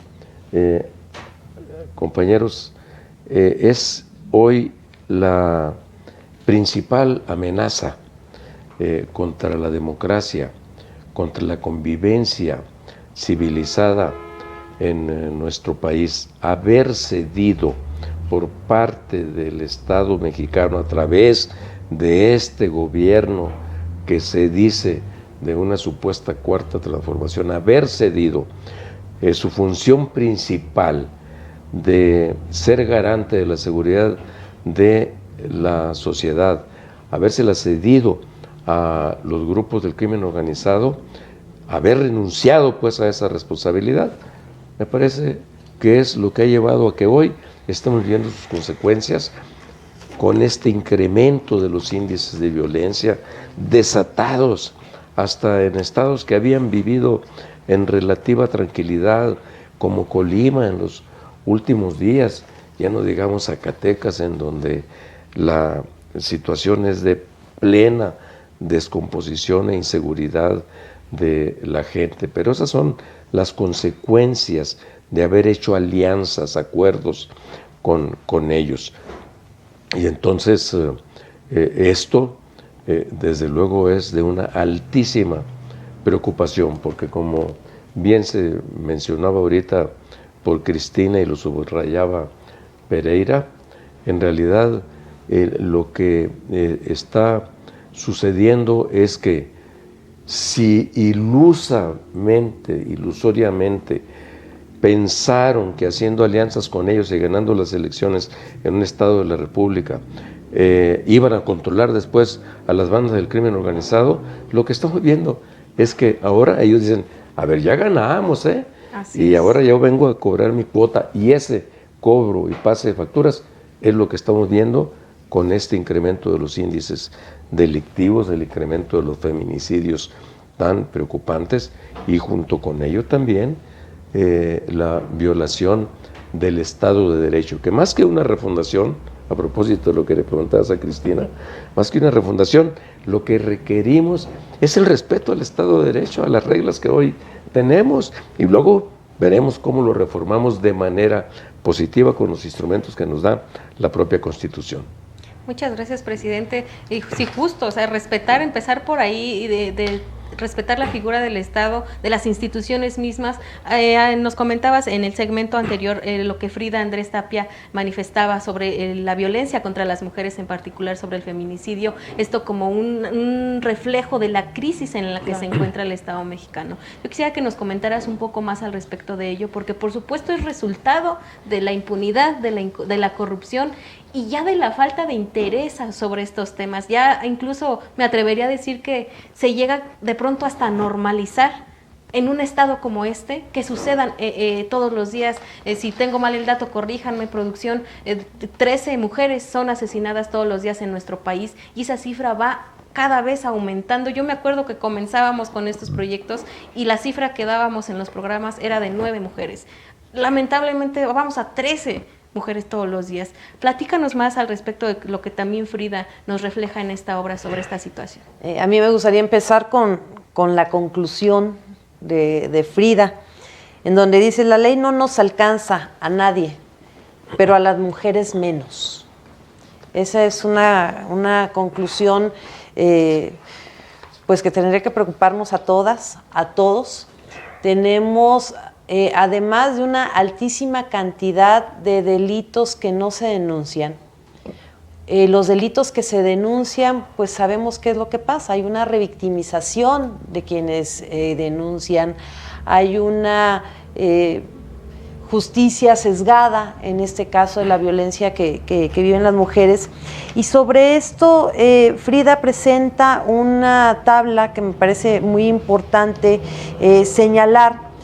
compañeros, es hoy la principal amenaza contra la democracia, contra la convivencia civilizada en nuestro país. Haber cedido por parte del Estado mexicano a través de este gobierno que se dice de una supuesta cuarta transformación, haber cedido su función principal de ser garante de la seguridad de la sociedad, habérsela cedido a los grupos del crimen organizado, haber renunciado pues a esa responsabilidad, me parece que es lo que ha llevado a que hoy estamos viendo sus consecuencias con este incremento de los índices de violencia desatados hasta en estados que habían vivido en relativa tranquilidad, como Colima en los últimos días, ya no digamos Zacatecas, en donde la situación es de plena descomposición e inseguridad de la gente. Pero esas son las consecuencias de haber hecho alianzas, acuerdos con ellos. Y entonces esto desde luego es de una altísima preocupación, porque como bien se mencionaba ahorita por Cristina y lo subrayaba Pereira, en realidad lo que está sucediendo es que si ilusoriamente pensaron que haciendo alianzas con ellos y ganando las elecciones en un estado de la República iban a controlar después a las bandas del crimen organizado, lo que estamos viendo es que ahora ellos dicen, a ver, ya ganamos, y ahora yo vengo a cobrar mi cuota, y ese cobro y pase de facturas es lo que estamos viendo con este incremento de los índices delictivos, el incremento de los feminicidios tan preocupantes, y junto con ello también la violación del Estado de Derecho, que más que una refundación, a propósito de lo que le preguntabas a Cristina, más que una refundación, lo que requerimos es el respeto al Estado de Derecho, a las reglas que hoy tenemos, y luego veremos cómo lo reformamos de manera positiva con los instrumentos que nos da la propia Constitución. Muchas gracias, presidente. Y sí, justo, o sea, respetar, empezar por ahí, de respetar la figura del Estado, de las instituciones mismas. Nos comentabas en el segmento anterior lo que Frida Andrés Tapia manifestaba sobre la violencia contra las mujeres, en particular sobre el feminicidio, esto como un reflejo de la crisis en la que se encuentra el Estado mexicano. Yo quisiera que nos comentaras un poco más al respecto de ello, porque por supuesto es resultado de la impunidad, de la corrupción y ya de la falta de interés sobre estos temas. Ya incluso me atrevería a decir que se llega de pronto hasta normalizar en un estado como este, que sucedan todos los días. Si tengo mal el dato, corríjanme, producción, 13 mujeres son asesinadas todos los días en nuestro país, y esa cifra va cada vez aumentando. Yo me acuerdo que comenzábamos con estos proyectos y la cifra que dábamos en los programas era de 9 mujeres. Lamentablemente vamos a 13 mujeres todos los días. Platícanos más al respecto de lo que también Frida nos refleja en esta obra sobre esta situación. A mí me gustaría empezar con la conclusión de Frida, en donde dice: la ley no nos alcanza a nadie, pero a las mujeres menos. Esa es una conclusión pues que tendría que preocuparnos a todas, a todos. Tenemos además de una altísima cantidad de delitos que no se denuncian. Los delitos que se denuncian, pues sabemos qué es lo que pasa. Hay una revictimización de quienes denuncian, hay una justicia sesgada, en este caso de la violencia que viven las mujeres. Y sobre esto, Frida presenta una tabla que me parece muy importante señalar,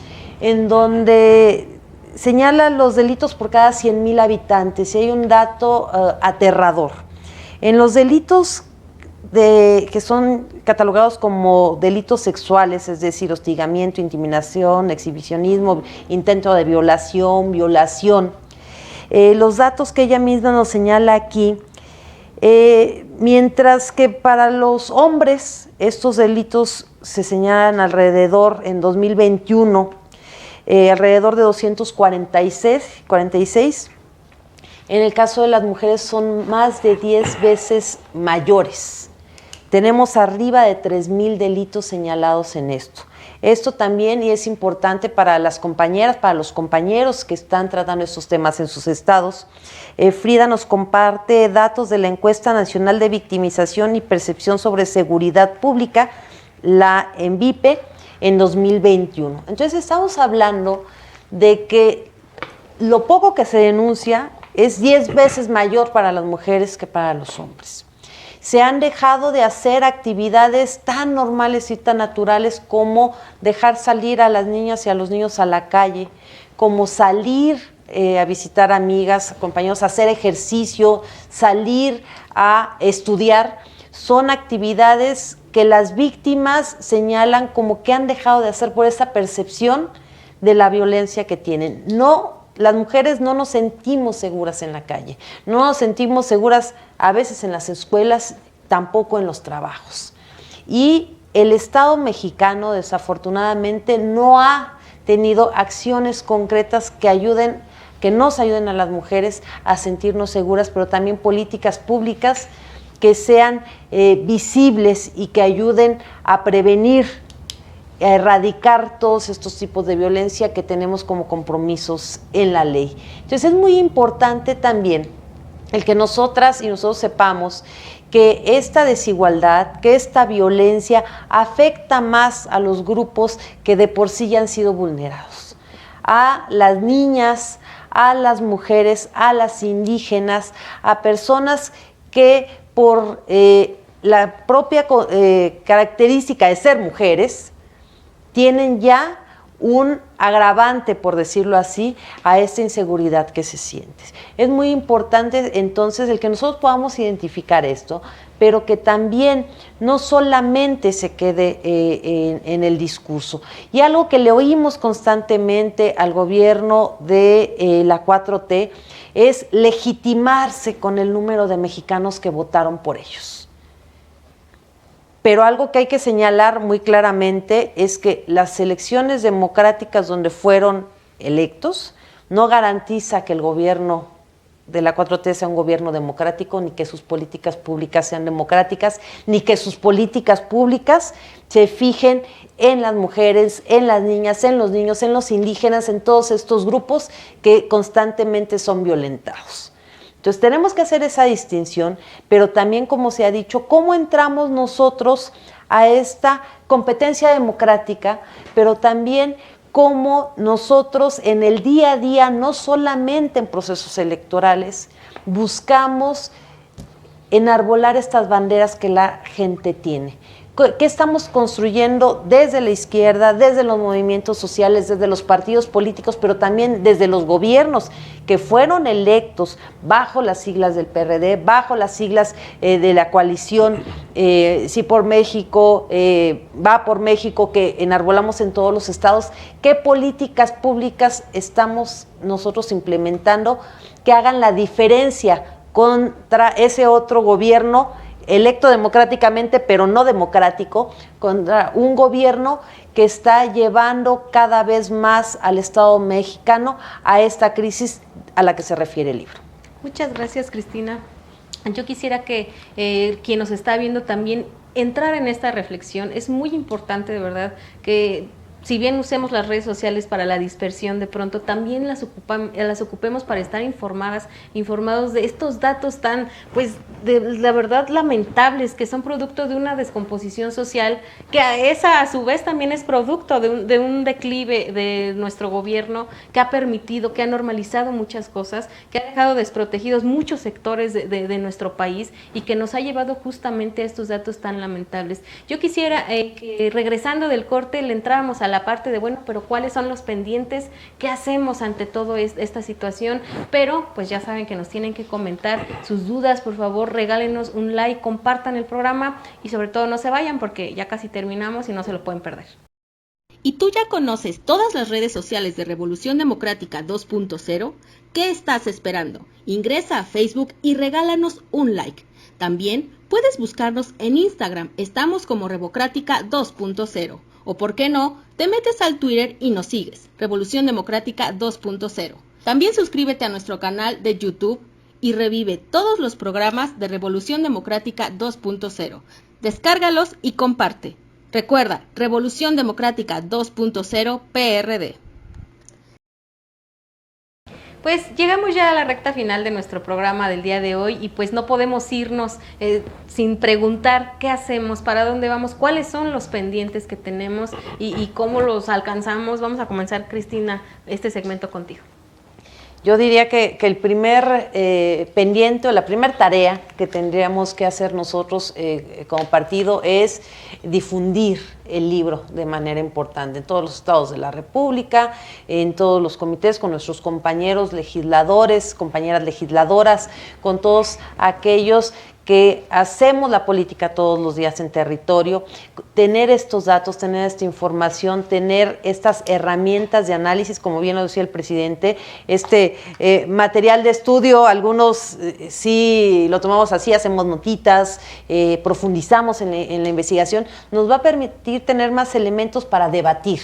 en donde señala los delitos por cada 100,000 habitantes, y hay un dato aterrador. En los delitos que son catalogados como delitos sexuales, es decir, hostigamiento, intimidación, exhibicionismo, intento de violación, los datos que ella misma nos señala aquí, mientras que para los hombres estos delitos se señalan alrededor, en 2021, alrededor de 246, en el caso de las mujeres son más de 10 veces mayores. Tenemos arriba de 3,000 delitos señalados en esto. Esto también, y es importante para las compañeras, para los compañeros que están tratando estos temas en sus estados. Frida nos comparte datos de la Encuesta Nacional de Victimización y Percepción sobre Seguridad Pública, la ENVIPE, en 2021. Entonces estamos hablando de que lo poco que se denuncia es 10 veces mayor para las mujeres que para los hombres. Se han dejado de hacer actividades tan normales y tan naturales como dejar salir a las niñas y a los niños a la calle, como salir a visitar amigas, compañeros, hacer ejercicio, salir a estudiar. Son actividades que las víctimas señalan como que han dejado de hacer por esa percepción de la violencia que tienen. No, las mujeres no nos sentimos seguras en la calle, no nos sentimos seguras a veces en las escuelas, tampoco en los trabajos. Y el Estado mexicano, desafortunadamente, no ha tenido acciones concretas que nos ayuden a las mujeres a sentirnos seguras, pero también políticas públicas que sean visibles y que ayuden a prevenir, a erradicar todos estos tipos de violencia que tenemos como compromisos en la ley. Entonces es muy importante también el que nosotras y nosotros sepamos que esta desigualdad, que esta violencia afecta más a los grupos que de por sí ya han sido vulnerados, a las niñas, a las mujeres, a las indígenas, a personas que por la propia característica de ser mujeres, tienen ya un agravante, por decirlo así, a esta inseguridad que se siente. Es muy importante entonces el que nosotros podamos identificar esto, pero que también no solamente se quede en el discurso. Y algo que le oímos constantemente al gobierno de la 4T es legitimarse con el número de mexicanos que votaron por ellos. Pero algo que hay que señalar muy claramente es que las elecciones democráticas donde fueron electos no garantiza que el gobierno de la 4T sea un gobierno democrático, ni que sus políticas públicas sean democráticas, ni que sus políticas públicas se fijen en las mujeres, en las niñas, en los niños, en los indígenas, en todos estos grupos que constantemente son violentados. Entonces tenemos que hacer esa distinción, pero también, como se ha dicho, cómo entramos nosotros a esta competencia democrática, pero también cómo nosotros en el día a día, no solamente en procesos electorales, buscamos enarbolar estas banderas que la gente tiene. ¿Qué estamos construyendo desde la izquierda, desde los movimientos sociales, desde los partidos políticos, pero también desde los gobiernos que fueron electos bajo las siglas del PRD, bajo las siglas de la coalición Sí por México, Va por México, que enarbolamos en todos los estados? ¿Qué políticas públicas estamos nosotros implementando que hagan la diferencia contra ese otro gobierno electo democráticamente, pero no democrático, contra un gobierno que está llevando cada vez más al Estado mexicano a esta crisis a la que se refiere el libro? Muchas gracias, Cristina. Yo quisiera que quien nos está viendo también entrar en esta reflexión. Es muy importante, de verdad, que si bien usemos las redes sociales para la dispersión, de pronto también las ocupemos para estar informados de estos datos tan, pues, de la verdad lamentables, que son producto de una descomposición social, que a su vez también es producto de un declive de nuestro gobierno, que ha permitido, que ha normalizado muchas cosas, que ha dejado desprotegidos muchos sectores de nuestro país y que nos ha llevado justamente a estos datos tan lamentables. Yo quisiera que, regresando del corte, le entráramos a la parte de, bueno, pero ¿cuáles son los pendientes? ¿Qué hacemos ante todo esta situación? Pero, pues ya saben que nos tienen que comentar sus dudas, por favor, regálenos un like, compartan el programa y sobre todo no se vayan porque ya casi terminamos y no se lo pueden perder. ¿Y tú ya conoces todas las redes sociales de Revolución Democrática 2.0? ¿Qué estás esperando? Ingresa a Facebook y regálanos un like. También puedes buscarnos en Instagram, estamos como Revocrática 2.0. O por qué no, te metes al Twitter y nos sigues, Revolución Democrática 2.0. También suscríbete a nuestro canal de YouTube y revive todos los programas de Revolución Democrática 2.0. Descárgalos y comparte. Recuerda, Revolución Democrática 2.0 PRD. Pues llegamos ya a la recta final de nuestro programa del día de hoy y pues no podemos irnos sin preguntar qué hacemos, para dónde vamos, cuáles son los pendientes que tenemos y cómo los alcanzamos. Vamos a comenzar, Cristina, este segmento contigo. Yo diría que el primer pendiente o la primera tarea que tendríamos que hacer nosotros como partido es difundir el libro de manera importante en todos los estados de la República, en todos los comités, con nuestros compañeros legisladores, compañeras legisladoras, con todos aquellos que hacemos la política todos los días en territorio, tener estos datos, tener esta información, tener estas herramientas de análisis, como bien lo decía el presidente, este material de estudio, algunos sí lo tomamos así, hacemos notitas, profundizamos en la investigación, nos va a permitir tener más elementos para debatir,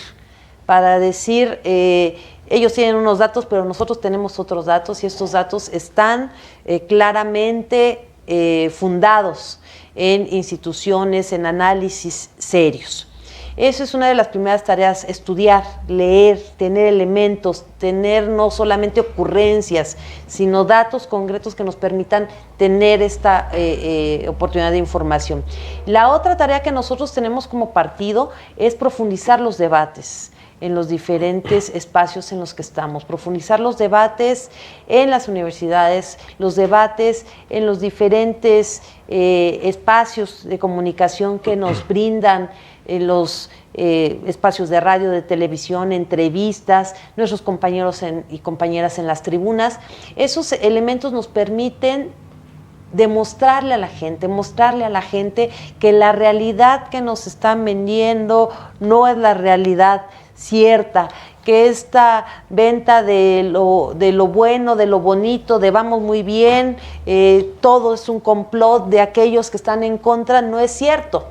para decir, ellos tienen unos datos, pero nosotros tenemos otros datos y estos datos están claramente fundados en instituciones, en análisis serios. Eso es una de las primeras tareas, estudiar, leer, tener elementos, tener no solamente ocurrencias, sino datos concretos que nos permitan tener esta oportunidad de información. La otra tarea que nosotros tenemos como partido es profundizar los debates en los diferentes espacios en los que estamos, profundizar los debates en las universidades, los debates en los diferentes espacios de comunicación que nos brindan los espacios de radio, de televisión, entrevistas, nuestros compañeros y compañeras en las tribunas. Esos elementos nos permiten mostrarle a la gente que la realidad que nos están vendiendo no es la realidad cierta, que esta venta de lo bueno, de lo bonito, de vamos muy bien, todo es un complot de aquellos que están en contra, no es cierto.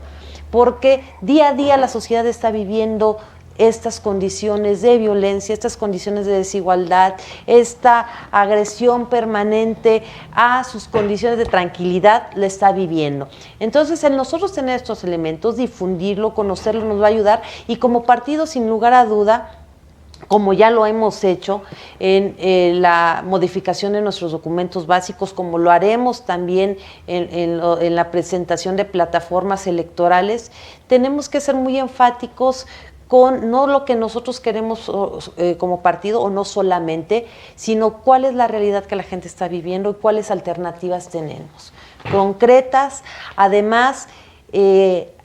porque día a día la sociedad está viviendo estas condiciones de violencia, estas condiciones de desigualdad, esta agresión permanente a sus condiciones de tranquilidad, la está viviendo. Entonces, el nosotros tener estos elementos, difundirlo, conocerlo, nos va a ayudar, y como partido, sin lugar a duda, como ya lo hemos hecho en la modificación de nuestros documentos básicos, como lo haremos también en la presentación de plataformas electorales, tenemos que ser muy enfáticos con no lo que nosotros queremos como partido, o no solamente, sino cuál es la realidad que la gente está viviendo y cuáles alternativas tenemos, concretas, además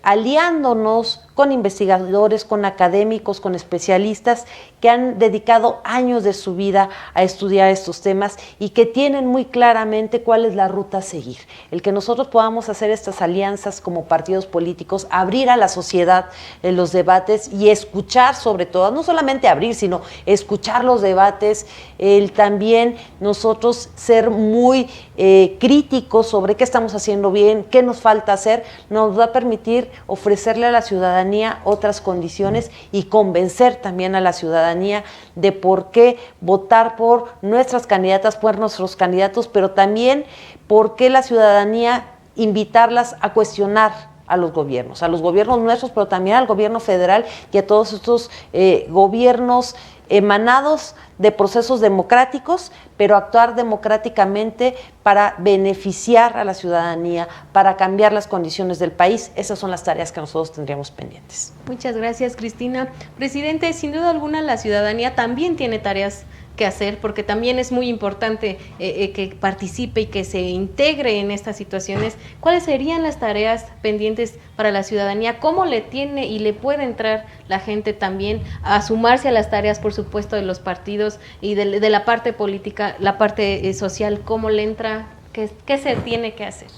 aliándonos con investigadores, con académicos, con especialistas que han dedicado años de su vida a estudiar estos temas y que tienen muy claramente cuál es la ruta a seguir. El que nosotros podamos hacer estas alianzas como partidos políticos, abrir a la sociedad los debates y escuchar, sobre todo, no solamente abrir, sino escuchar los debates, el también nosotros ser muy críticos sobre qué estamos haciendo bien, qué nos falta hacer, nos va a permitir ofrecerle a la ciudadanía otras condiciones y convencer también a la ciudadanía de por qué votar por nuestras candidatas, por nuestros candidatos, pero también por qué la ciudadanía invitarlas a cuestionar a los gobiernos nuestros, pero también al gobierno federal y a todos estos gobiernos emanados de procesos democráticos, pero actuar democráticamente para beneficiar a la ciudadanía, para cambiar las condiciones del país. Esas son las tareas que nosotros tendríamos pendientes. Muchas gracias, Cristina. Presidente, sin duda alguna la ciudadanía también tiene tareas que hacer, porque también es muy importante que participe y que se integre en estas situaciones. ¿Cuáles serían las tareas pendientes para la ciudadanía? ¿Cómo le tiene y le puede entrar la gente también a sumarse a las tareas, por supuesto, de los partidos y de la parte política, la parte social? ¿Cómo le entra? ¿Qué se tiene que hacer?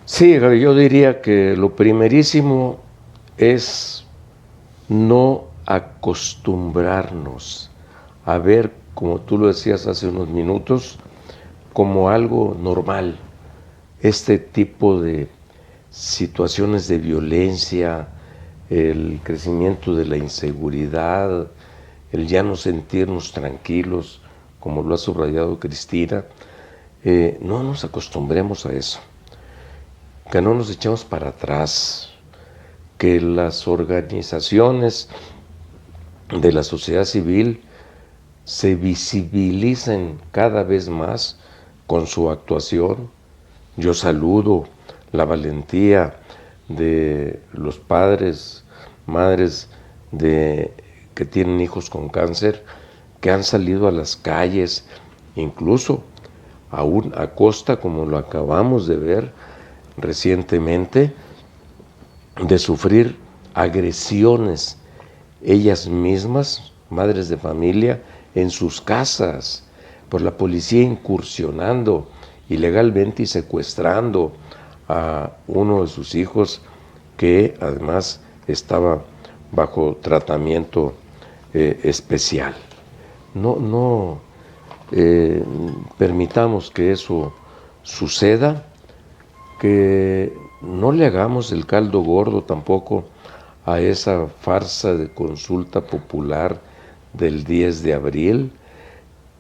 Sí, yo diría que lo primerísimo es no acostumbrarnos a ver, como tú lo decías hace unos minutos, como algo normal este tipo de situaciones de violencia, el crecimiento de la inseguridad, el ya no sentirnos tranquilos, como lo ha subrayado Cristina. No nos acostumbremos a eso, que no nos echemos para atrás, que las organizaciones de la sociedad civil se visibilicen cada vez más con su actuación. Yo saludo la valentía de los padres, madres que tienen hijos con cáncer, que han salido a las calles, incluso aún a costa, como lo acabamos de ver recientemente, de sufrir agresiones ellas mismas, madres de familia, en sus casas, por la policía incursionando ilegalmente y secuestrando a uno de sus hijos, que además estaba bajo tratamiento especial. No permitamos que eso suceda, que no le hagamos el caldo gordo tampoco a esa farsa de consulta popular del 10 de abril,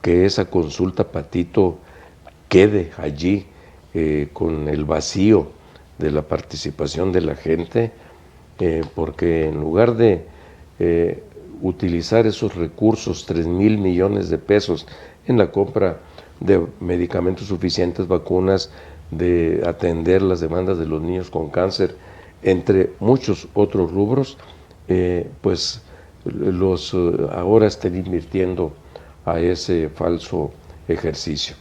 que esa consulta patito quede allí con el vacío de la participación de la gente, porque en lugar de utilizar esos recursos, 3,000 millones de pesos en la compra de medicamentos suficientes, vacunas, de atender las demandas de los niños con cáncer, entre muchos otros rubros, pues ahora estén invirtiendo a ese falso ejercicio.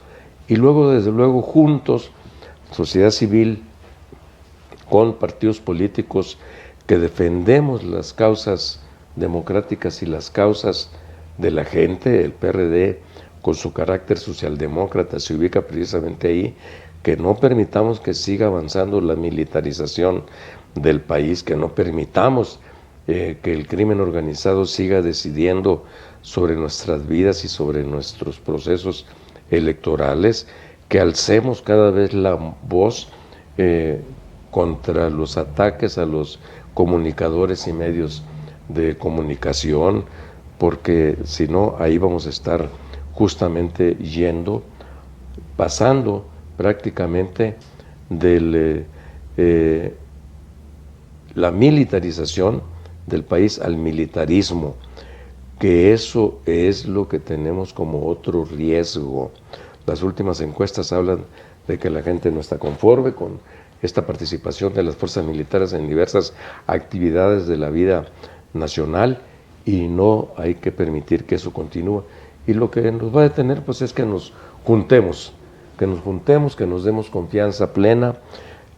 Y luego, desde luego, juntos, sociedad civil, con partidos políticos que defendemos las causas democráticas y las causas de la gente. El PRD, con su carácter socialdemócrata, se ubica precisamente ahí, que no permitamos que siga avanzando la militarización del país, que no permitamos que el crimen organizado siga decidiendo sobre nuestras vidas y sobre nuestros procesos electorales, que alcemos cada vez la voz contra los ataques a los comunicadores y medios de comunicación, porque si no, ahí vamos a estar justamente pasando prácticamente de la militarización del país al militarismo, que eso es lo que tenemos como otro riesgo. Las últimas encuestas hablan de que la gente no está conforme con esta participación de las fuerzas militares en diversas actividades de la vida nacional, y no hay que permitir que eso continúe. Y lo que nos va a detener pues es que nos juntemos, que nos demos confianza plena,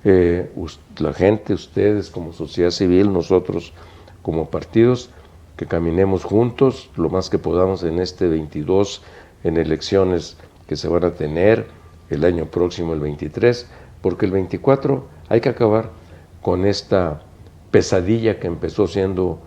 la gente, ustedes como sociedad civil, nosotros como partidos, que caminemos juntos lo más que podamos en este 22, en elecciones que se van a tener el año próximo, el 23, porque el 24 hay que acabar con esta pesadilla que empezó siendo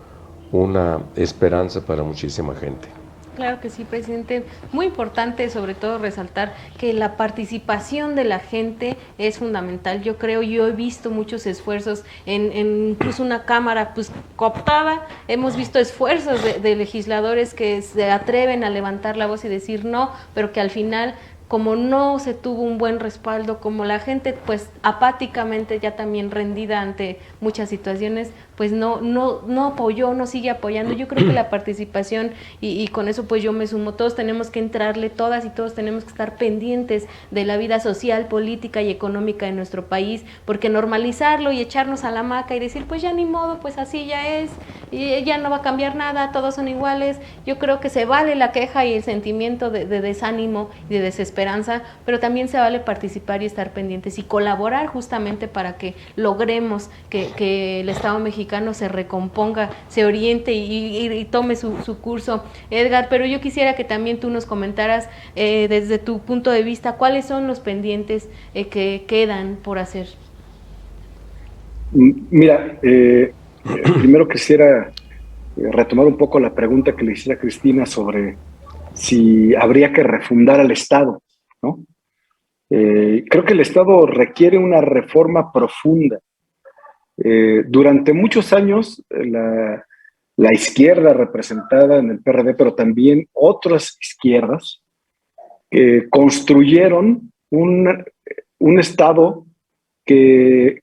una esperanza para muchísima gente. Claro que sí, presidente. Muy importante, sobre todo, resaltar que la participación de la gente es fundamental. Yo he visto muchos esfuerzos en incluso una Cámara pues cooptada. Hemos visto esfuerzos de legisladores que se atreven a levantar la voz y decir no, pero que al final, como no se tuvo un buen respaldo, como la gente pues apáticamente ya también rendida ante muchas situaciones, pues no apoyó, no sigue apoyando. Yo creo que la participación, y con eso pues yo me sumo, todos tenemos que entrarle, todas y todos tenemos que estar pendientes de la vida social, política y económica de nuestro país, porque normalizarlo y echarnos a la hamaca y decir pues ya ni modo, pues así ya es, y ya no va a cambiar nada, todos son iguales. Yo creo que se vale la queja y el sentimiento de desánimo y de desesperanza, pero también se vale participar y estar pendientes y colaborar justamente para que logremos que el Estado mexicano se recomponga, se oriente y tome su curso. Edgar, pero yo quisiera que también tú nos comentaras desde tu punto de vista cuáles son los pendientes que quedan por hacer. Mira, primero quisiera retomar un poco la pregunta que le hiciera a Cristina sobre si habría que refundar al Estado, ¿no? Creo que el Estado requiere una reforma profunda. Durante muchos años, la izquierda representada en el PRD, pero también otras izquierdas, construyeron un Estado que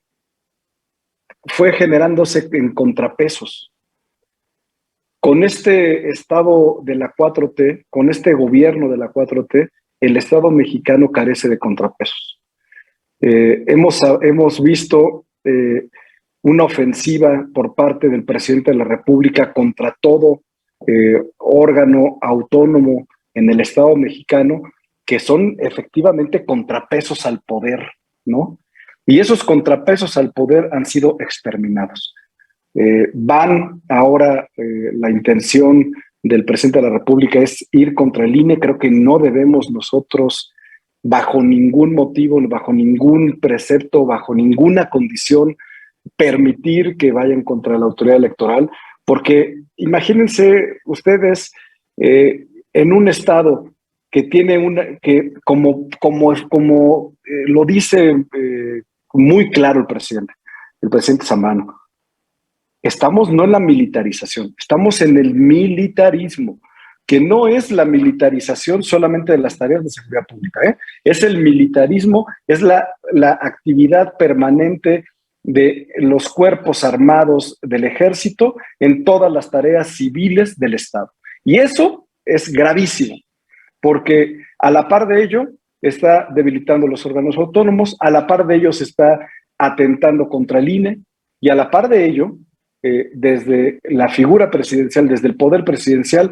fue generándose en contrapesos. Con este Estado de la 4T, con este gobierno de la 4T, el Estado mexicano carece de contrapesos. Hemos visto una ofensiva por parte del presidente de la República contra todo órgano autónomo en el Estado mexicano, que son efectivamente contrapesos al poder, ¿no? Y esos contrapesos al poder han sido exterminados. Van ahora, la intención del presidente de la República es ir contra el INE. Creo que no debemos nosotros, bajo ningún motivo, bajo ningún precepto, bajo ninguna condición, permitir que vayan contra la autoridad electoral, porque imagínense ustedes en un estado que tiene que como lo dice muy claro el presidente Zambrano, estamos no en la militarización, estamos en el militarismo, que no es la militarización solamente de las tareas de seguridad pública, es el militarismo, es la actividad permanente de los cuerpos armados del ejército en todas las tareas civiles del Estado. Y eso es gravísimo, porque a la par de ello está debilitando los órganos autónomos, a la par de ello se está atentando contra el INE, y a la par de ello, desde la figura presidencial, desde el poder presidencial,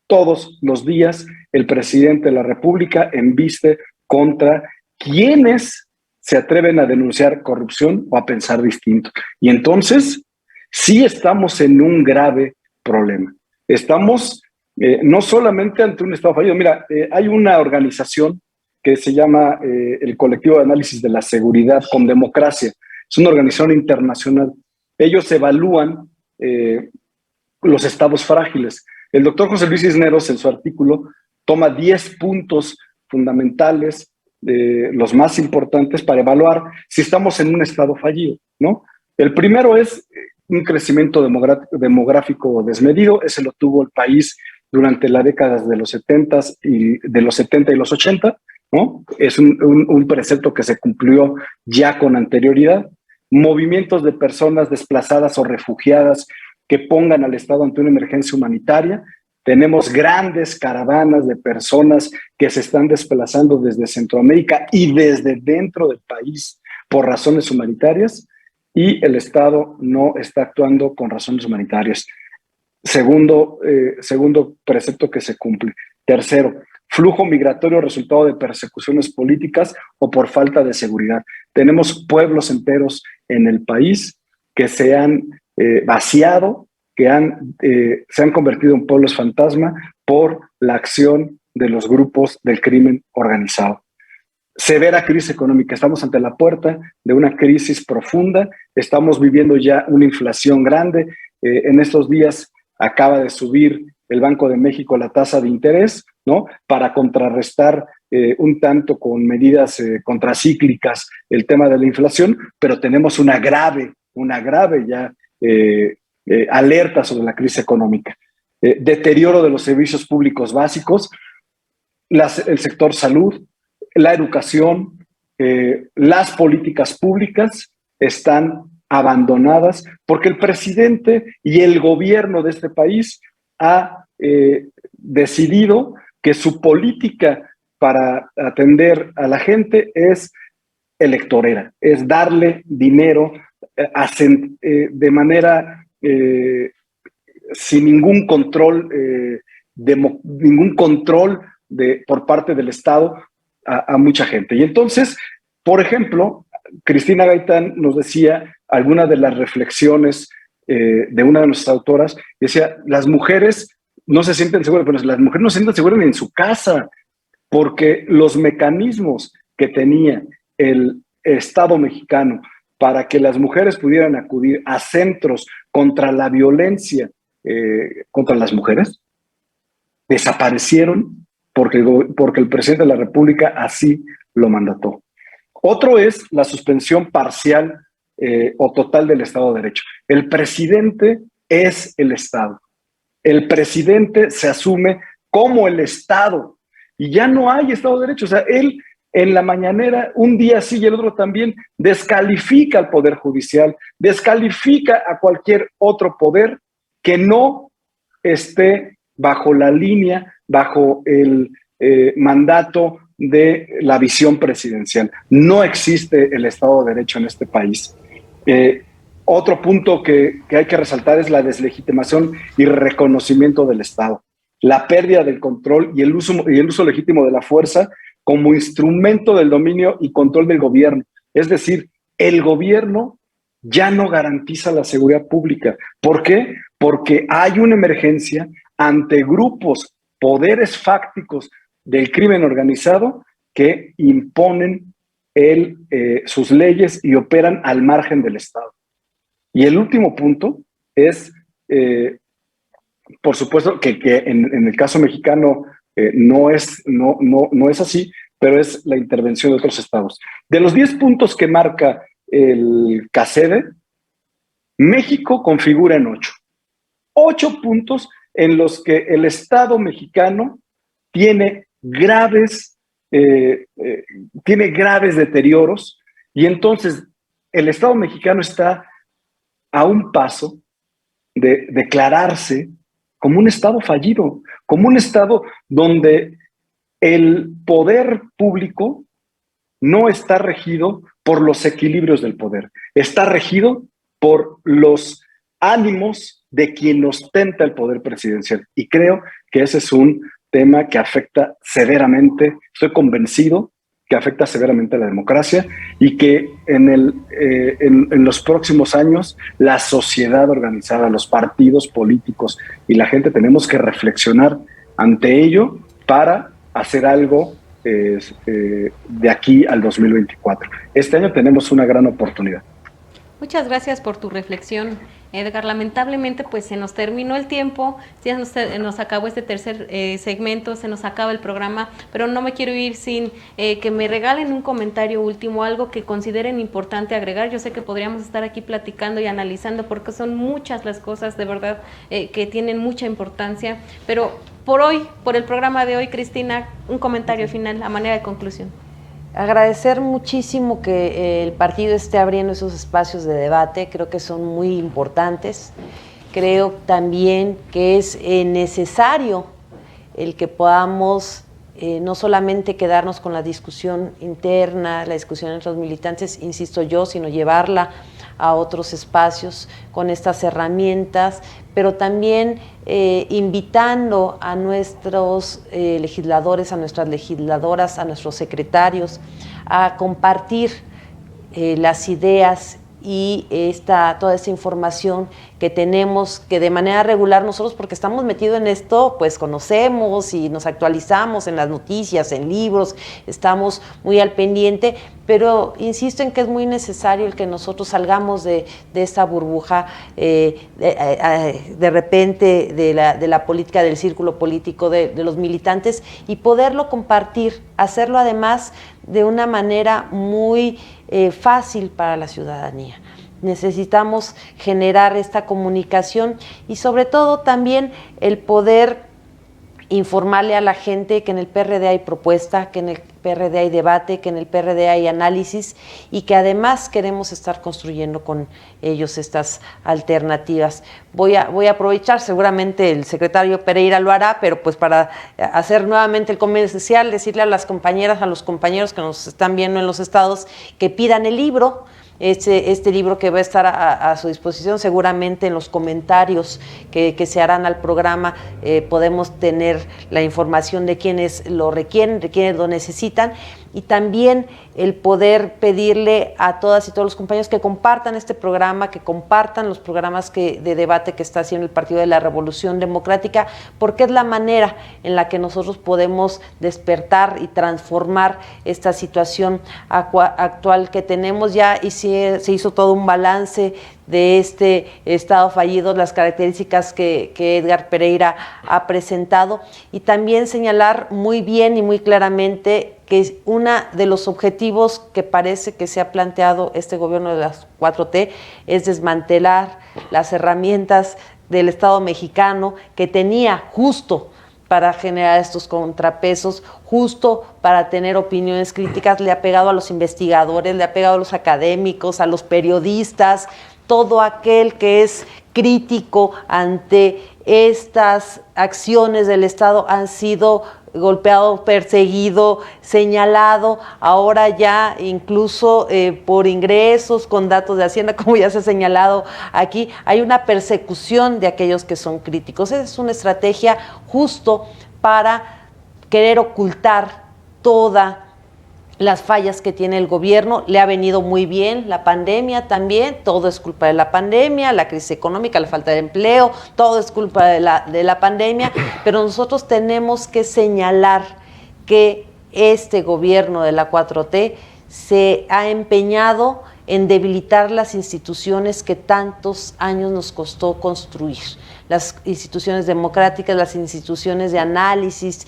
todos los días el presidente de la República embiste contra quienes se atreven a denunciar corrupción o a pensar distinto. Y entonces sí estamos en un grave problema. Estamos no solamente ante un Estado fallido. Mira, hay una organización que se llama el Colectivo de Análisis de la Seguridad con Democracia. Es una organización internacional. Ellos evalúan los estados frágiles. El doctor José Luis Cisneros, en su artículo, toma 10 puntos fundamentales los más importantes para evaluar si estamos en un estado fallido, ¿no? El primero es un crecimiento demográfico desmedido. Ese lo tuvo el país durante las décadas de los 70 y los 80, ¿no? Es un precepto que se cumplió ya con anterioridad. Movimientos de personas desplazadas o refugiadas que pongan al Estado ante una emergencia humanitaria. Tenemos grandes caravanas de personas que se están desplazando desde Centroamérica y desde dentro del país por razones humanitarias, y el Estado no está actuando con razones humanitarias. Segundo precepto que se cumple. Tercero, flujo migratorio resultado de persecuciones políticas o por falta de seguridad. Tenemos pueblos enteros en el país que se han vaciado, que se han convertido en pueblos fantasma por la acción de los grupos del crimen organizado. Severa crisis económica. Estamos ante la puerta de una crisis profunda. Estamos viviendo ya una inflación grande. En estos días acaba de subir el Banco de México la tasa de interés, ¿no? Para contrarrestar un tanto con medidas contracíclicas el tema de la inflación, pero tenemos una grave ya alerta sobre la crisis económica. Deterioro de los servicios públicos básicos, el sector salud, la educación, las políticas públicas están abandonadas porque el presidente y el gobierno de este país ha decidido que su política para atender a la gente es electorera, es darle dinero de manera sin ningún control, por parte del Estado a mucha gente. Y entonces, por ejemplo, Cristina Gaitán nos decía algunas de las reflexiones de una de nuestras autoras, decía, las mujeres no se sienten seguras, pero las mujeres no se sienten seguras ni en su casa, porque los mecanismos que tenía el Estado mexicano para que las mujeres pudieran acudir a centros contra la violencia contra las mujeres, desaparecieron porque el presidente de la República así lo mandató. Otro es la suspensión parcial o total del Estado de Derecho. El presidente es el Estado. El presidente se asume como el Estado y ya no hay Estado de Derecho. O sea, él en la mañanera, un día sí y el otro también, descalifica al Poder Judicial, descalifica a cualquier otro poder que no esté bajo la línea, bajo el mandato de la visión presidencial. No existe el Estado de Derecho en este país. Otro punto que hay que resaltar es la deslegitimación y reconocimiento del Estado, la pérdida del control y el uso legítimo de la fuerza como instrumento del dominio y control del gobierno. Es decir, el gobierno ya no garantiza la seguridad pública. ¿Por qué? Porque hay una emergencia ante grupos, poderes fácticos del crimen organizado que imponen sus leyes y operan al margen del Estado. Y el último punto es, por supuesto, que en el caso mexicano no es así, pero es la intervención de otros estados. De los 10 puntos que marca el CACEDE, México configura en 8. 8 puntos en los que el Estado mexicano tiene graves deterioros, y entonces el Estado mexicano está a un paso de declararse como un Estado fallido, como un Estado donde el poder público no está regido por los equilibrios del poder, está regido por los ánimos de quien ostenta el poder presidencial. Y creo que ese es un tema que afecta severamente, estoy convencido que afecta severamente a la democracia, y que en los próximos años la sociedad organizada, los partidos políticos y la gente tenemos que reflexionar ante ello para hacer algo de aquí al 2024. Este año tenemos una gran oportunidad. Muchas gracias por tu reflexión, Edgar, lamentablemente pues se nos terminó el tiempo, ya nos acabó este tercer segmento, se nos acaba el programa, pero no me quiero ir sin que me regalen un comentario último, algo que consideren importante agregar. Yo sé que podríamos estar aquí platicando y analizando porque son muchas las cosas de verdad que tienen mucha importancia, pero por hoy, por el programa de hoy, Cristina, un comentario final a manera de conclusión. Agradecer muchísimo que el partido esté abriendo esos espacios de debate, creo que son muy importantes. Creo también que es necesario el que podamos no solamente quedarnos con la discusión interna, la discusión entre los militantes, insisto yo, sino llevarla a otros espacios con estas herramientas, pero también invitando a nuestros legisladores, a nuestras legisladoras, a nuestros secretarios a compartir las ideas y toda esta información que tenemos, que de manera regular nosotros, porque estamos metidos en esto, pues conocemos y nos actualizamos en las noticias, en libros, estamos muy al pendiente, pero insisto en que es muy necesario el que nosotros salgamos de esta burbuja de repente de la política, del círculo político de los militantes y poderlo compartir, hacerlo además de una manera muy fácil para la ciudadanía. Necesitamos generar esta comunicación y sobre todo también el poder informarle a la gente que en el PRD hay propuesta, que en el PRD hay debate, que en el PRD hay análisis y que además queremos estar construyendo con ellos estas alternativas. Voy a aprovechar, seguramente el secretario Pereira lo hará, pero pues para hacer nuevamente el comercial, decirle a las compañeras, a los compañeros que nos están viendo en los estados, que pidan el libro. Este libro que va a estar a su disposición, seguramente en los comentarios que se harán al programa podemos tener la información de quienes lo requieren, de quienes lo necesitan, y también el poder pedirle a todas y todos los compañeros que compartan este programa, que compartan los programas de debate que está haciendo el Partido de la Revolución Democrática, porque es la manera en la que nosotros podemos despertar y transformar esta situación actual que tenemos ya, y se hizo todo un balance de este estado fallido, las características que Edgar Pereira ha presentado, y también señalar muy bien y muy claramente que uno de los objetivos que parece que se ha planteado este gobierno de las 4T es desmantelar las herramientas del Estado mexicano que tenía justo para generar estos contrapesos, justo para tener opiniones críticas. Le ha pegado a los investigadores, le ha pegado a los académicos, a los periodistas, todo aquel que es crítico ante estas acciones del Estado han sido golpeado, perseguido, señalado, ahora ya incluso por ingresos, con datos de Hacienda, como ya se ha señalado aquí, hay una persecución de aquellos que son críticos. Esa es una estrategia justo para querer ocultar todas las fallas que tiene el gobierno. Le ha venido muy bien la pandemia también, todo es culpa de la pandemia, la crisis económica, la falta de empleo, todo es culpa de la pandemia, pero nosotros tenemos que señalar que este gobierno de la 4T se ha empeñado en debilitar las instituciones que tantos años nos costó construir, las instituciones democráticas, las instituciones de análisis,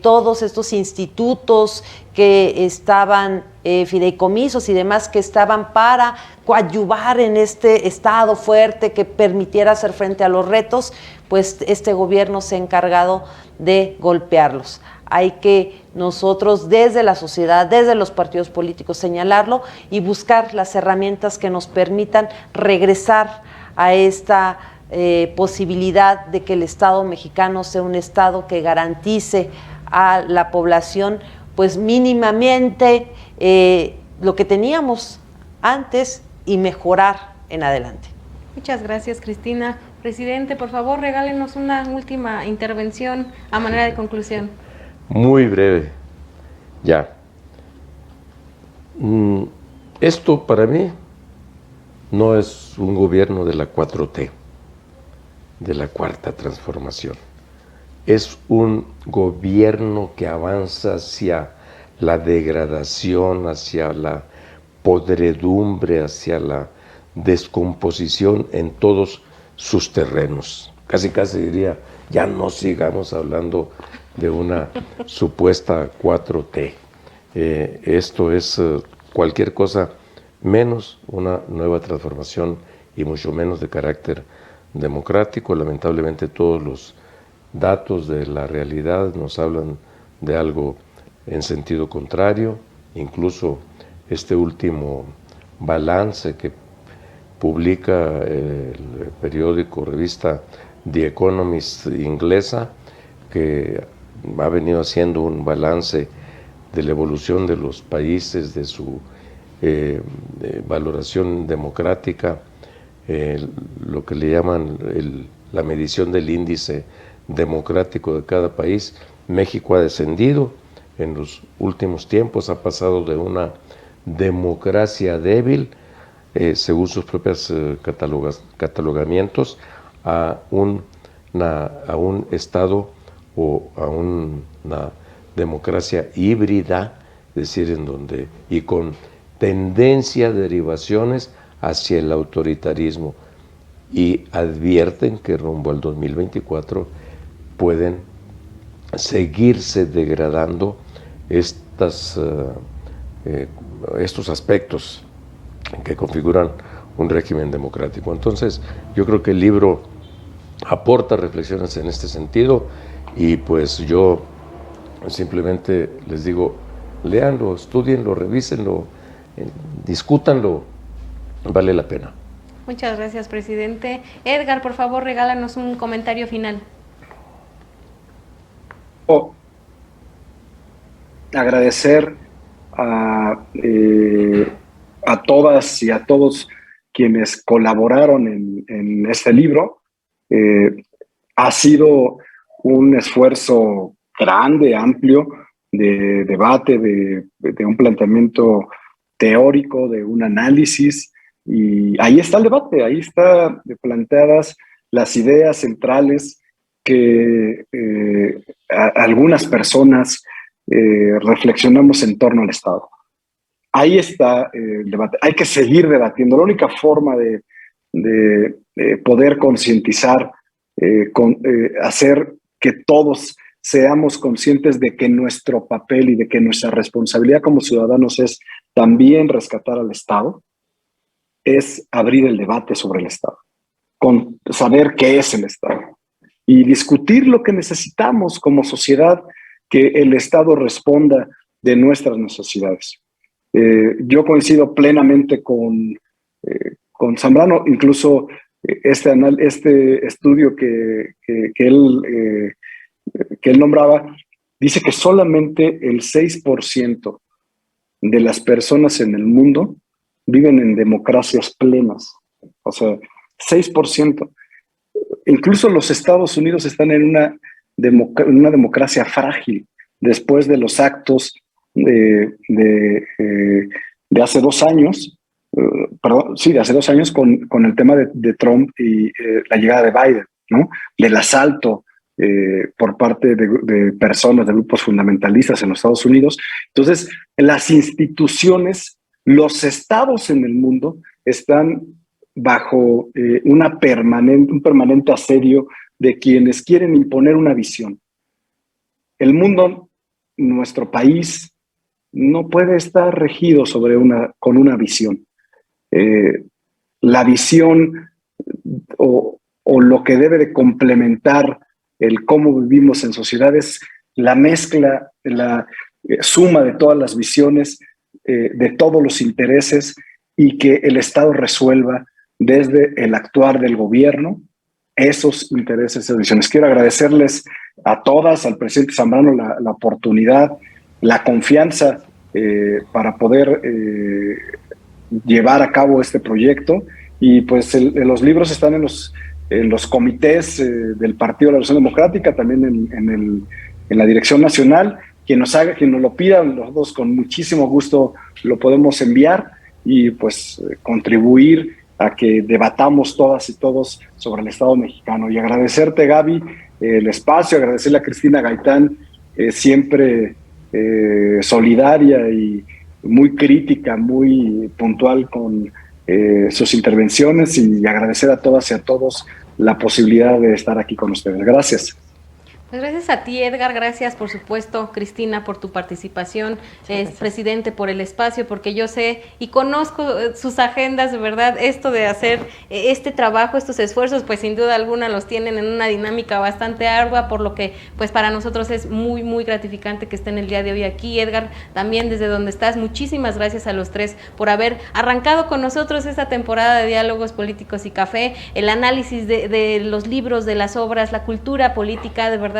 todos estos institutos que estaban, fideicomisos y demás, que estaban para coadyuvar en este Estado fuerte que permitiera hacer frente a los retos, pues este gobierno se ha encargado de golpearlos. Hay que nosotros desde la sociedad, desde los partidos políticos señalarlo y buscar las herramientas que nos permitan regresar a esta posibilidad de que el Estado mexicano sea un Estado que garantice a la población pues mínimamente lo que teníamos antes y mejorar en adelante. Muchas gracias, Cristina. Presidente, por favor, regálenos una última intervención a manera de conclusión. Muy breve, ya. Esto para mí no es un gobierno de la 4T, de la Cuarta Transformación. Es un gobierno que avanza hacia la degradación, hacia la podredumbre, hacia la descomposición en todos sus terrenos. Casi diría, ya no sigamos hablando de una supuesta 4T. Esto es cualquier cosa menos una nueva transformación y mucho menos de carácter democrático. Lamentablemente todos los datos de la realidad nos hablan de algo en sentido contrario. Incluso este último balance que publica el periódico, revista The Economist inglesa, que ha venido haciendo un balance de la evolución de los países, de su valoración democrática, lo que le llaman la medición del índice democrático de cada país. México ha descendido en los últimos tiempos, ha pasado de una democracia débil, según sus propios catalogamientos, a un estado o a una democracia híbrida, es decir, en donde y con tendencia, derivaciones hacia el autoritarismo, y advierten que rumbo al 2024 pueden seguirse degradando estos aspectos que configuran un régimen democrático. Entonces, yo creo que el libro aporta reflexiones en este sentido, y pues yo simplemente les digo, léanlo, estudienlo, revísenlo, discútanlo, vale la pena. Muchas gracias, presidente. Edgar, por favor, regálanos un comentario final. Agradecer a todas y a todos quienes colaboraron en este libro. Ha sido un esfuerzo grande, amplio, de debate, de un planteamiento teórico, de un análisis, y ahí está el debate, ahí están planteadas las ideas centrales que algunas personas reflexionamos en torno al Estado. Ahí está el debate. Hay que seguir debatiendo. La única forma de poder concientizar, hacer que todos seamos conscientes de que nuestro papel y de que nuestra responsabilidad como ciudadanos es también rescatar al Estado, es abrir el debate sobre el Estado, con saber qué es el Estado y discutir lo que necesitamos como sociedad, que el Estado responda de nuestras necesidades. Yo coincido plenamente con Zambrano, incluso este estudio que él nombraba, dice que solamente el 6% de las personas en el mundo viven en democracias plenas. O sea, 6%. Incluso los Estados Unidos están en una democracia frágil después de los actos de hace 2 años, de hace 2 años con el tema de Trump y la llegada de Biden, ¿no? Del asalto por parte de personas, de grupos fundamentalistas en los Estados Unidos. Entonces, las instituciones, los estados en el mundo están bajo un permanente asedio de quienes quieren imponer una visión. El mundo, nuestro país, no puede estar regido con una visión. La visión o lo que debe de complementar el cómo vivimos en sociedades, la mezcla, la suma de todas las visiones, de todos los intereses, y que el Estado resuelva desde el actuar del gobierno esos intereses, esas visiones. Quiero agradecerles a todas, al presidente Zambrano, la oportunidad, la confianza para poder llevar a cabo este proyecto. Y pues los libros están en los comités del Partido de la Revolución Democrática, también en la dirección nacional. Quien nos lo pida, nosotros con muchísimo gusto lo podemos enviar y pues contribuir a que debatamos todas y todos sobre el Estado mexicano. Y agradecerte, Gaby, el espacio, agradecerle a Cristina Gaitán, siempre solidaria y muy crítica, muy puntual con sus intervenciones y agradecer a todas y a todos la posibilidad de estar aquí con ustedes. Gracias. Pues gracias a ti, Edgar, gracias por supuesto, Cristina, por tu participación, presidente, por el espacio, porque yo sé y conozco sus agendas, de verdad, esto de hacer este trabajo, estos esfuerzos, pues sin duda alguna los tienen en una dinámica bastante ardua, por lo que pues para nosotros es muy, muy gratificante que estén el día de hoy aquí. Edgar, también desde donde estás, muchísimas gracias a los tres por haber arrancado con nosotros esta temporada de Diálogos Políticos y Café, el análisis de los libros, de las obras, la cultura política, de verdad,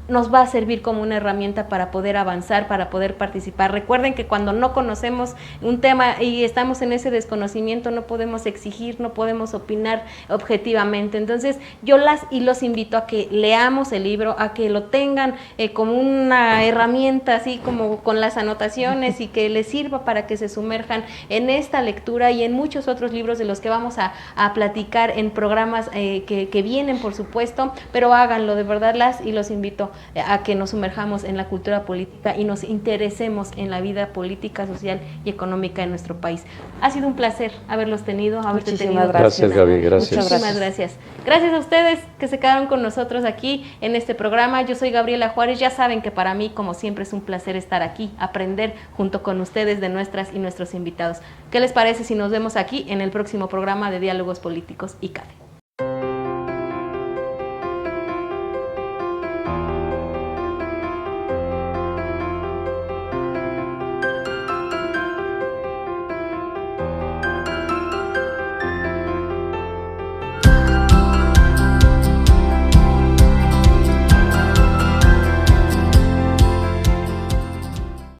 nos va a servir como una herramienta para poder avanzar, para poder participar. Recuerden que cuando no conocemos un tema y estamos en ese desconocimiento, no podemos exigir, no podemos opinar objetivamente. Entonces, yo las y los invito a que leamos el libro, a que lo tengan como una herramienta, así como con las anotaciones, y que les sirva para que se sumerjan en esta lectura y en muchos otros libros de los que vamos a platicar en programas que vienen, por supuesto, pero háganlo, de verdad, las y los invito a que nos sumerjamos en la cultura política y nos interesemos en la vida política, social y económica de nuestro país. Ha sido un placer haberlos tenido, haberte tenido. Gracias, Gaby, gracias. Muchísimas gracias. Gracias a ustedes que se quedaron con nosotros aquí en este programa. Yo soy Gabriela Juárez. Ya saben que para mí, como siempre, es un placer estar aquí, aprender junto con ustedes de nuestras y nuestros invitados. ¿Qué les parece si nos vemos aquí en el próximo programa de Diálogos Políticos y Café?